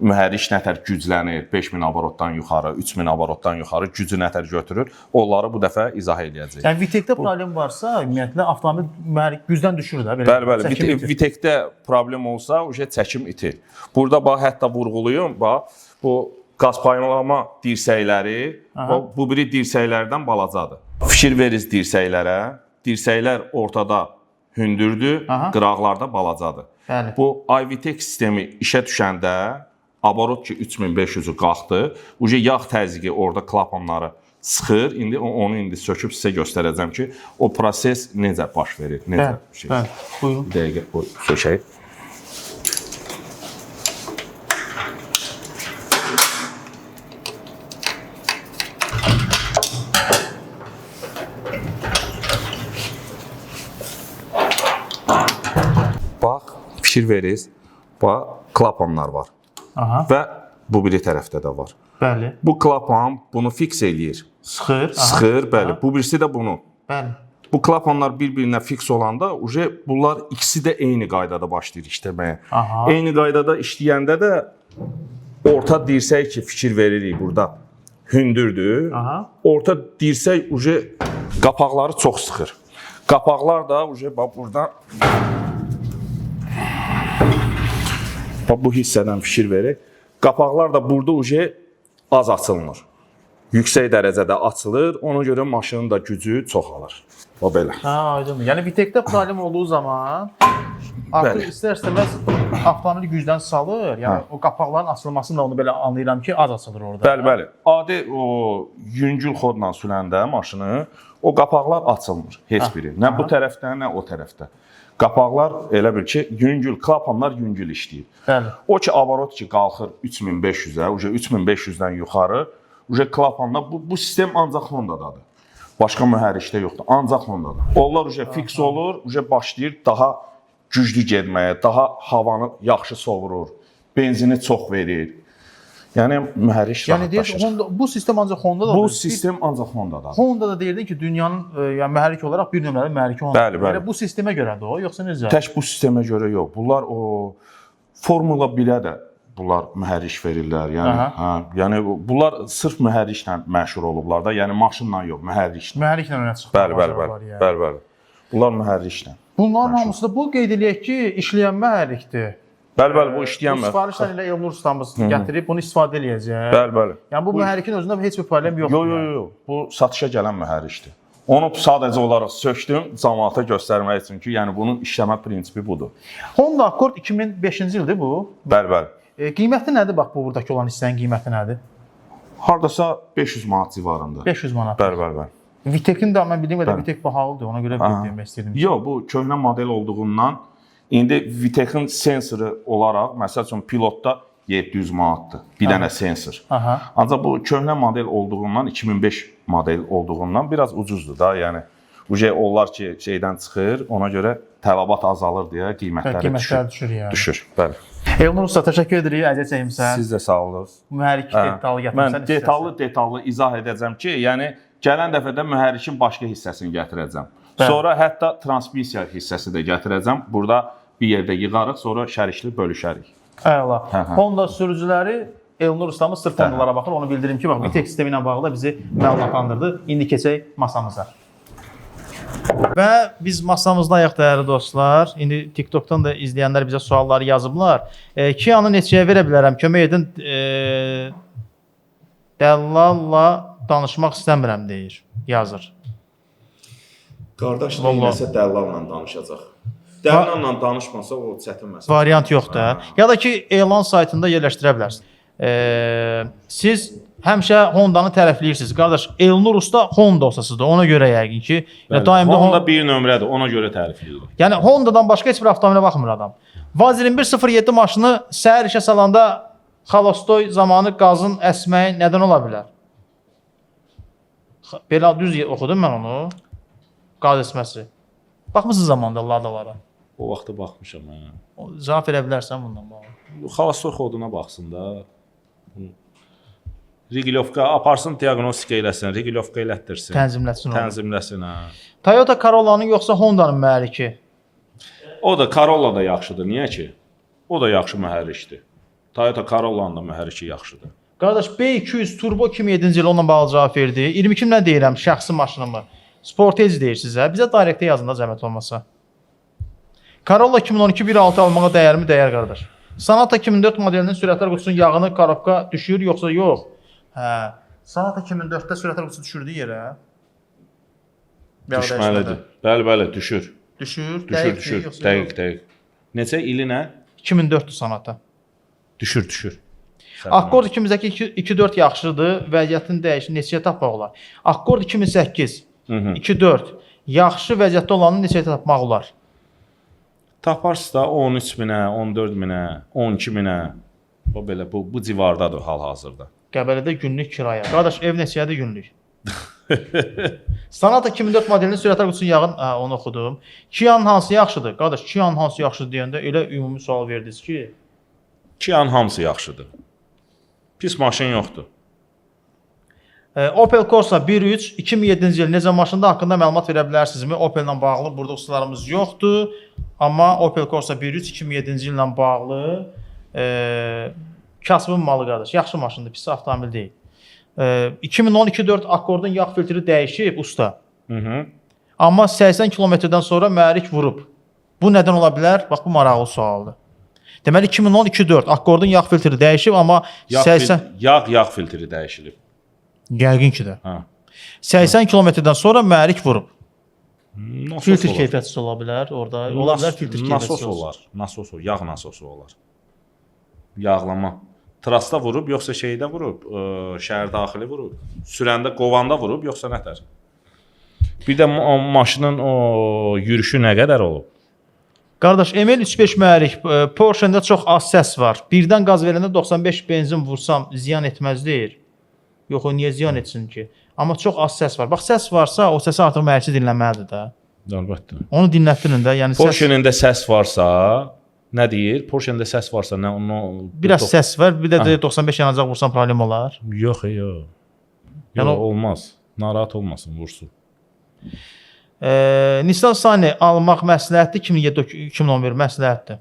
mühərrik nətər güclənir, 5000 aborotdan yuxarı, 3000 aborotdan yuxarı gücü nətər götürür, onları bu dəfə izah eləyəcəyik. Yəni Vitekdə problem varsa, ümumiyyətlə avtomobil mühərrik gücdən düşür də belə. Bəli, Vitekdə problem olsa, çəkim itir. Burada bax, hətta vurğuluyum, bax, bu qaz paymalama dirsəkləri, bu biri dirsəklərdən balacadır. Fikir veriz dirsəklərə, dirsəklər ortada hündürdür, qıraqlarda balacadır. Bəli. Bu iVitek sistemi işə düşəndə aborot ki 3500-ü qalxdı, yağ təzyiqi orada klapanları sıxır. İndi onu söküb sizə göstərəcəm ki, o proses necə baş verir, necə şey. Bəli. Buyurun. Bir dəqiqə bu sökək. Bax, fikir verirsiniz. Bax, klapanlar var. Aha. Və bu biri tərəfdə də var. Bəli. Bu klapan bunu fiks eləyir. Sıxır. Sıxır, bəli. Bu birisi də bunu. Bəli. Bu klapanlar bir-birinə fiks olanda, bunlar ikisi də eyni qaydada başlayır işləməyə. Eyni qaydada işləyəndə də orta dirsək ki, fikir veririk burada hündürdür. Orta dirsək qapaqları çox sıxır. Qapaqlar da bax burada bu hissədən fikir verir. Qapaqlar da burada az açılmır. Yüksək dərəcədə açılır, ona görə maşının da gücü çoxalır. O belə. Aydın. Yəni Vitekdə problem olduğu zaman artıq istər-istəməz avtomobili gücdən salır. Yəni o qapaqların açılmasını da onu belə anlayıram ki, az açılır orada. Bəli. Adi o yüngül xodla sürəndə maşını o qapaqlar açılmır heç biri. Nə bu tərəfdə, nə o tərəfdə. Qapaqlar elə bil ki, yüngül, klapanlar yüngül işləyir. Bəli. O ki, aborot ki, qalxır 3500-ə, 3500-dən yuxarı, klapanlar, bu sistem ancaq Hondadadır. Başqa mühərrikdə yoxdur, ancaq Hondadadır. Onlar fiks olur, başlayır daha güclü getməyə, daha havanı yaxşı sovurur, benzini çox verir. Yəni mühərrik rahatlaşır. Yəni bu sistem ancaq Hondadadır. Bu sistem ancaq Hondadadır. Hondada deyirdin ki, dünyanın yəni mühərrik olaraq bir nömrəli mühərriki Hondadır. Bəli. Bu sistemə görədir o, yoxsa necə? Tək bu sistemə görə yox. Bunlar o Formula 1-ə də bunlar mühərrik verirlər. Yəni bunlar sırf mühərriklə məşhur olublar da. Yəni maşınla yox, mühərriklə. Mühərriklə önə çıxır. Bəli. Bunlar mühərriklə. Bunların hamısı da bu qeyd eləyək ki, işləyən mühərrikdir. Bəli, bu işləyən mühərrik. Sifarişdən elə Elnur ustamız gətirib bunu istifadə eləyəcək. Bəli. Yəni bu mühərrikin özündə heç bir problem yoxdur. Yox. Bu satışa gələn mühərrikdir. Onu sadəcə olaraq sökdüm cəmaata göstərmək üçün ki, yəni bunun işləmə prinsipi budur. Honda Accord 2005-ci ildir bu. Bəli. Qiyməti nədir? Bax bu buradakı olan hissənin qiyməti nədir? Hardasa 500 manat civarında. 500 manat. Bəli. Vitekin də mən bildiyim qədər Vitek bahalıdır. Ona görə demək istəyirdim. Yox, bu köhnə model olduğundan indi Vitekin sensoru olaraq, məsəl üçün pilotda 700 manatdır. Bir dənə sensor. Ancaq bu köhnə model olduğundan, 2005 model olduğundan biraz ucuzdur da. Yəni onlar ki şeydən çıxır, ona görə tələbat azalır deyə qiymətləri düşür. Bəli. Elnur usta, təşəkkür edirik, əziz çəkimsən. Siz də sağ olun. Mühərrik detallı gətirmisən. Mən detallı izah edəcəm ki, yəni gələn dəfədə mühərrikin başqa hissəsini gətirəcəm. Sonra hətta transmisiya hissəsi də gətirəcəm. Burada bir yerdə yığarıq, sonra şərikli bölüşərik. Əla. Honda sürücüləri Elnur ustamız sırf Hondalara baxır. Onu bildirim ki, bax Vitek sistemi ilə bağlı da bizi məlumatlandırdı. İndi keçək masamıza. Və biz masamızdayıq dəyərli dostlar. İndi TikTokdan da izləyənlər bizə sualları yazıblar. Kia'nı neçəyə verə bilərəm? Kömək edin. Dəllalla danışmaq istəmirəm deyir, yazır. Qardaş nəsə dəllalla danışacaq. Dəllalla danışmasa o çətin məsələ. Variant yoxdur. Ya da ki, elan saytında yerləşdirə bilərsiniz. Siz həmişə Honda'nı tərəfləyirsiniz. Qardaş, Elnur usta Honda ustasıdır. Ona görə yəqin ki, daimdə Honda bir nömrədir. Ona görə tərəfləyir. Yəni Honda'dan başqa heç bir avtomobilə baxmır adam. Vaz 2107 maşını səhər işə salanda Xolostoy zamanı qazın əsməyi nədən ola bilər? Belə düz oxudum mən onu. Qaz əsməsi. Baxmısınız zamanda ladalara. O vaxtı baxmışam mən. Cavab verə bilərsən bundan bağlı. Xolostoy koduna baxsın da. Rigilovka aparsın, diaqnostika eləsin, Rigilovka elətdirsin. Tənzimləsin onu. Tənzimləsin, hə. Toyota Corolla'nın yoxsa Honda'nın mühərriki? O da Corolla da yaxşıdır. Niyə ki? O da yaxşı mühərrikdir. Toyota Corolla'nın da mühərriki yaxşıdır. Qardaş, B200 turbo 2007-ci il onunla bağlı cavab verdi. 22 nə deyirəm, şəxsi maşınımı. Sportage deyir sizə. Bizə direktə yazın da zəhmət olmasa. Corolla 2012 1.6 almağa dəyərmi? Dəyər qardaş. Sonata 2004 modelinin sürətlər qutusunun yağını korobka düşür yoxsa yox? Hə. Sonata 2004-də sürətlər qutusu düşürdü yerə. Düşməlidir. Bəli, düşür. Düşür. Düşür. Dəqiq. Neçə ili nə? 2004-dür Sonata. Düşür. Akkord 2008 2.4 yaxşıdır. Vəziyyətin dəyişini neçəyə tapmaq olar? Akkord 2008 2.4 yaxşı vəziyyətdə olanı neçəyə tapmaq olar? Taparsız da 13 minə, 14 minə, 12 minə. O belə bu civardadır hal-hazırda. Qəbələdə günlük kirayə. Qardaş, ev neçəyədir günlük? Sonata 2004 modelinin sürətlər qutusunun yağın, onu oxudum. Kia'nın hansı yaxşıdır? Qardaş, Kia'nın hansı yaxşıdır deyəndə elə ümumi sual verdiniz ki, Kia'nın hamısı yaxşıdır. Pis maşın yoxdur. Opel Corsa 1.3 2007-ci il necə maşında haqqında məlumat verə bilərsinizmi? Opel-lə bağlı burada ustalarımız yoxdur. Amma Opel Corsa 1.3 2007-ci illə bağlı kasbın malı qardaş. Yaxşı maşındır, pis avtomobil deyil. 2012-4 Akkordun yağ filtri dəyişib usta. Amma 80 kilometrdən sonra mühərrik vurub. Bu nədən ola bilər? Bax, bu maraqlı sualdır. Deməli 2012-4 Akkordun yağ filtri dəyişib, amma 80 yağ filtri dəyişilib. Yəqin ki də. Hə. 80 kilometrdən sonra mühərrik vurub. Filtr Nasos keyfiyyətsiz ola bilər orada. Ola bilər filtr keyfiyyətsiz olar. Nasos, yağ nasosu olar. Yağlama. Trasta vurub, yoxsa şeydə vurub, şəhər daxili vurub, sürəndə, qovanda vurub, yoxsa nətər? Bir də maşının o yürüşü nə qədər olub? Qardaş, ML35 mühərrik, Porsche-də çox az səs var. Birdən qaz verəndə 95 benzin vursam ziyan etməz deyir. Yox, o niyə ziyan etsin ki? Amma çox az səs var. Bax, səs varsa, o səsi artıq mühərrikçi dinləməlidir də. Əlbəttə. Onu dinlətdirin də. Yəni Porsche-nin də səs varsa, nə deyir? Porsche-nin də səs varsa, nə onu biraz səs var, bir də 95 yanacaq vursan problem olar. Yox. Yəni olmaz. Narahat olmasın, vursun. Nissan Sunny almaq məsləhətdir, 2007-2011 məsləhətdir.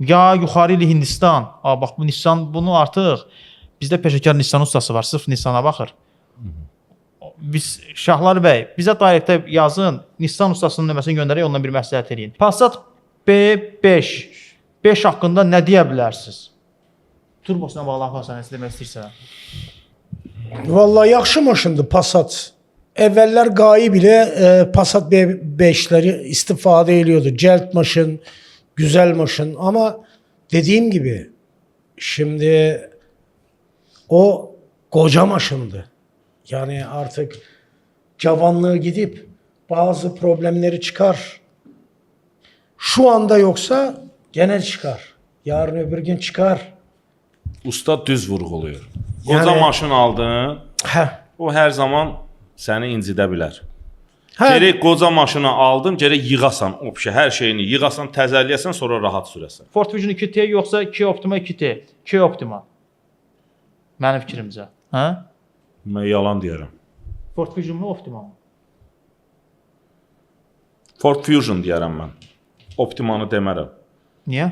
Ya yuxarı ilə Hindistan. Bax, bu Nissan bunu artıq bizdə peşəkar Nissan ustası var, sırf Nissana baxır. Biz Şahlar bəy, bizə direktə yazın, Nissan ustasının nömrəsini göndərək, ondan bir məsləhət eləyin. Passat B5 haqqında nə deyə bilərsiniz? Turbosuna bağlı aparsan, nə demək istəyirsən? Vallahi yaxşı maşındır Passat. Əvvəllər qayıb ilə Passat B5'ləri istifadə ediyordu. Cəld maşın, güzel maşın. Ama dediğim gibi şimdi o koca maşındı. Yani artık cavanlığı gidip bazı problemleri çıkar. Şu anda yoksa gene çıkar. Yarın öbür gün çıkar. Usta düz vurğuluyor. Qoca Yəni- maşın aldın, o hər zaman səni incidə bilər. Gərək qoca maşını aldın, gərək yığasan, hər şeyini yığasan, təzəliyəsən, sonra rahat sürəsən. Ford Fusion 2T yoxsa Kia Optima 2T? Kia Optima. Mənim fikrimcə. Hə? Mən yalan deyərəm. Ford Fusion mu Optima mı? Ford Fusion deyərəm mən. Optimanı demərəm. Niyə?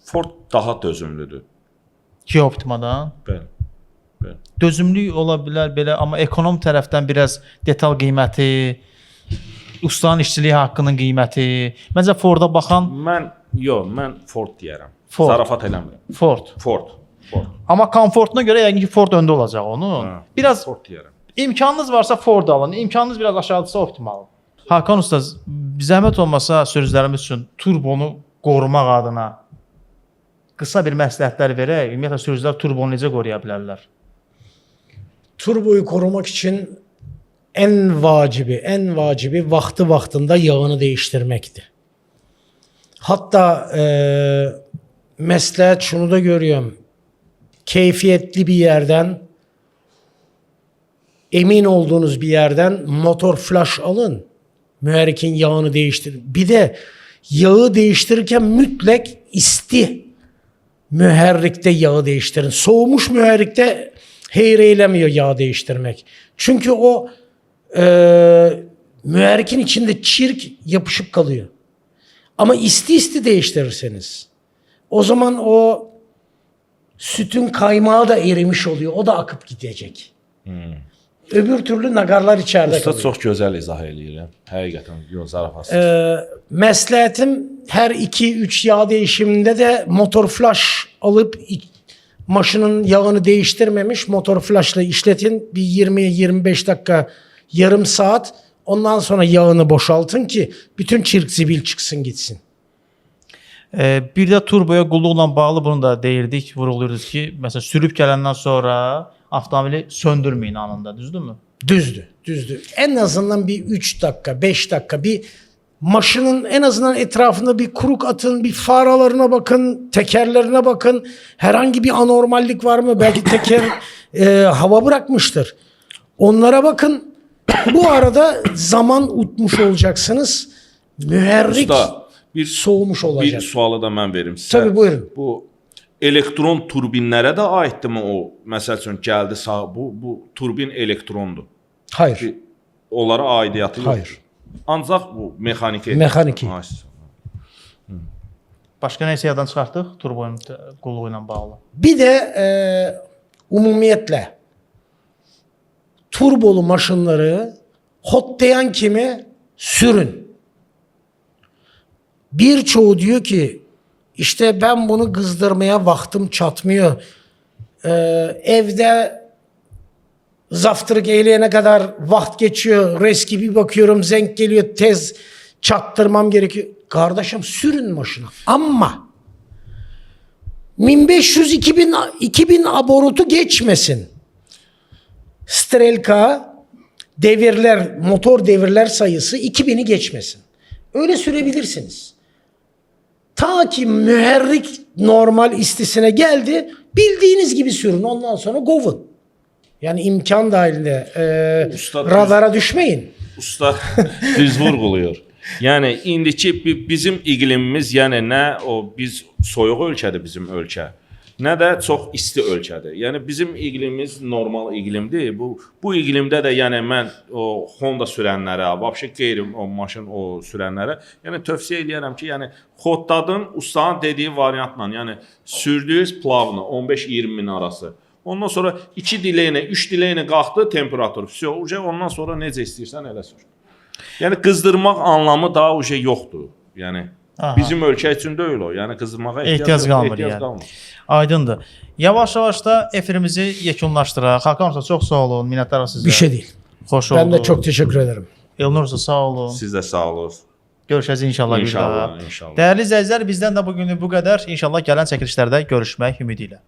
Ford daha dözümlüdür. Kia Optima'dan. Bəli. Dözümlük ola bilər belə, amma ekonom tərəfdən biraz detal qiyməti, ustanın işçiliyi haqqının qiyməti. Məncə Ford'a baxan Mən Ford deyərəm. Ford. Zarafat eləmirəm. Ford. Ford. Amma komfortuna görə yəqin ki Ford öndə olacaq onun. Biraz Ford deyərəm. imkanınız varsa Ford alın, imkanınız biraz aşağıdırsa Optima alın. Hakan usta, zəhmət olmasa sözlərimiz üçün turbonu qorumaq adına qısa bir məsləhətlər verək. Ümumiyyətlə sürücülər turbonu necə qoruya bilərlər? Turboyu korumak için en vacibi vaktında yağını değiştirmekti. Hatta məsləhət şunu da görüyorum. Keyfiyetli bir yerden, emin olduğunuz bir yerden motor flash alın. Mühərrikin yağını değiştirin. Bir de yağı değiştirirken mütlak isti mühərrikte yağı değiştirin. Soğumuş mühərrikte hayır eylemiyor yağ değiştirmek. Çünkü o mühərrikin içinde çirk yapışıp kalıyor. Ama isti değiştirirseniz o zaman o sütün kaymağı da erimiş oluyor. O da akıp gidecek. Öbür türlü nagarlar içeride Usta kalıyor. çox gözəl izah eləyir. Həqiqətən yox zarafatsız. Məsləhətim her 2-3 yağ değişiminde de motor flash alıp maşının yağını değiştirmemiş motor flashla işletin. Bir 20-25 dakika, yarım saat. Ondan sonra yağını boşaltın ki bütün çirk zibil çıksın gitsin. Bir də turboya qulluqla bağlı bunu da deyirdik, vurğuluyorduk ki, məsələn sürüb gələndən sonra avtomobili söndürməyin anında, düzdürmü? Düzdü. En azından bir 3 dakika, 5 dakika bir maşının en azından etrafında bir kuruk atın, bir faralarına bakın, tekerlerine bakın. Herhangi bir anormallik var mı? Belki teker hava bırakmıştır. Onlara bakın. Bu arada zaman utmuş olacaksınız. Mühərrik Usta, bir soğumuş olacak. Bir sualı da mən verim sizə. Tabii, buyurun. Bu elektron turbinlərə də aiddirmi o? Məsəl üçün gəldi sağ bu turbin elektrondur. Hayır. Onlara aidiyyatı yoxdur. Hayır. Ancaq bu mexaniki. Mexaniki. Başqa nə isə yaddan çıxartdıq turboyun qulluğu ilə bağlı. Bir de umumiyetle turbolu maşınları hotlayan kimi sürün. Birçoğu diyor ki işte ben bunu kızdırmaya vaktim çatmıyor. Evde zaftırık eyleyene kadar vakt geçiyor. Reski bir bakıyorum zenk geliyor tez çattırmam gerekiyor. Kardeşim sürün maşına ama 1500-2000 aborutu geçmesin. Strelka devirler, motor devirler sayısı 2000'i geçmesin. Öyle sürebilirsiniz. Ta ki mühərrik normal istisine geldi, bildiğiniz gibi sürün. Ondan sonra govun. Yani imkan dahilinde Usta, radara düşmeyin. Usta düz vurğuluyor. Yəni indiki bizim iqlimimiz, yəni nə o biz soyuq ölkədir bizim ölkə, nə də çox isti ölkədir. Yəni bizim iqlimimiz normal iqlimdir. Bu iqlimdə də yəni mən o Honda sürənlərə, vəbşə qeyri o maşın o sürənlərə, yəni tövsiyə edirəm ki, yəni xodladın ustanın dediyi variantla, yəni sürdüyünüz plavla 15-20 min arası. Ondan sonra 2 diləyinə, 3 diləyinə qalxdı temperatur. Ondan sonra necə istəyirsən elə sür. Yəni qızdırmaq anlamı daha o şey yoxdur. Yəni bizim ölkə üçün deyil o. Yəni qızdırmağa Ehtiyac qalmır yəni. Aydındır. Yavaş-yavaş da efirimizi yekunlaşdıraq. Hakan Usta çox sağ olun, minnətdarıq sizə. Bir şey değil. Xoş oldu. Ben de çok teşekkür ederim. Elnur Usta sağ olun. Siz də sağ olun. Görüşəcəyik inşallah bir daha. İnşallah. Dəyərli izləyicilər, bizdən də bugünlük bu qədər. İnşallah gələn çəkilişlərdə görüşmək ümidi ilə.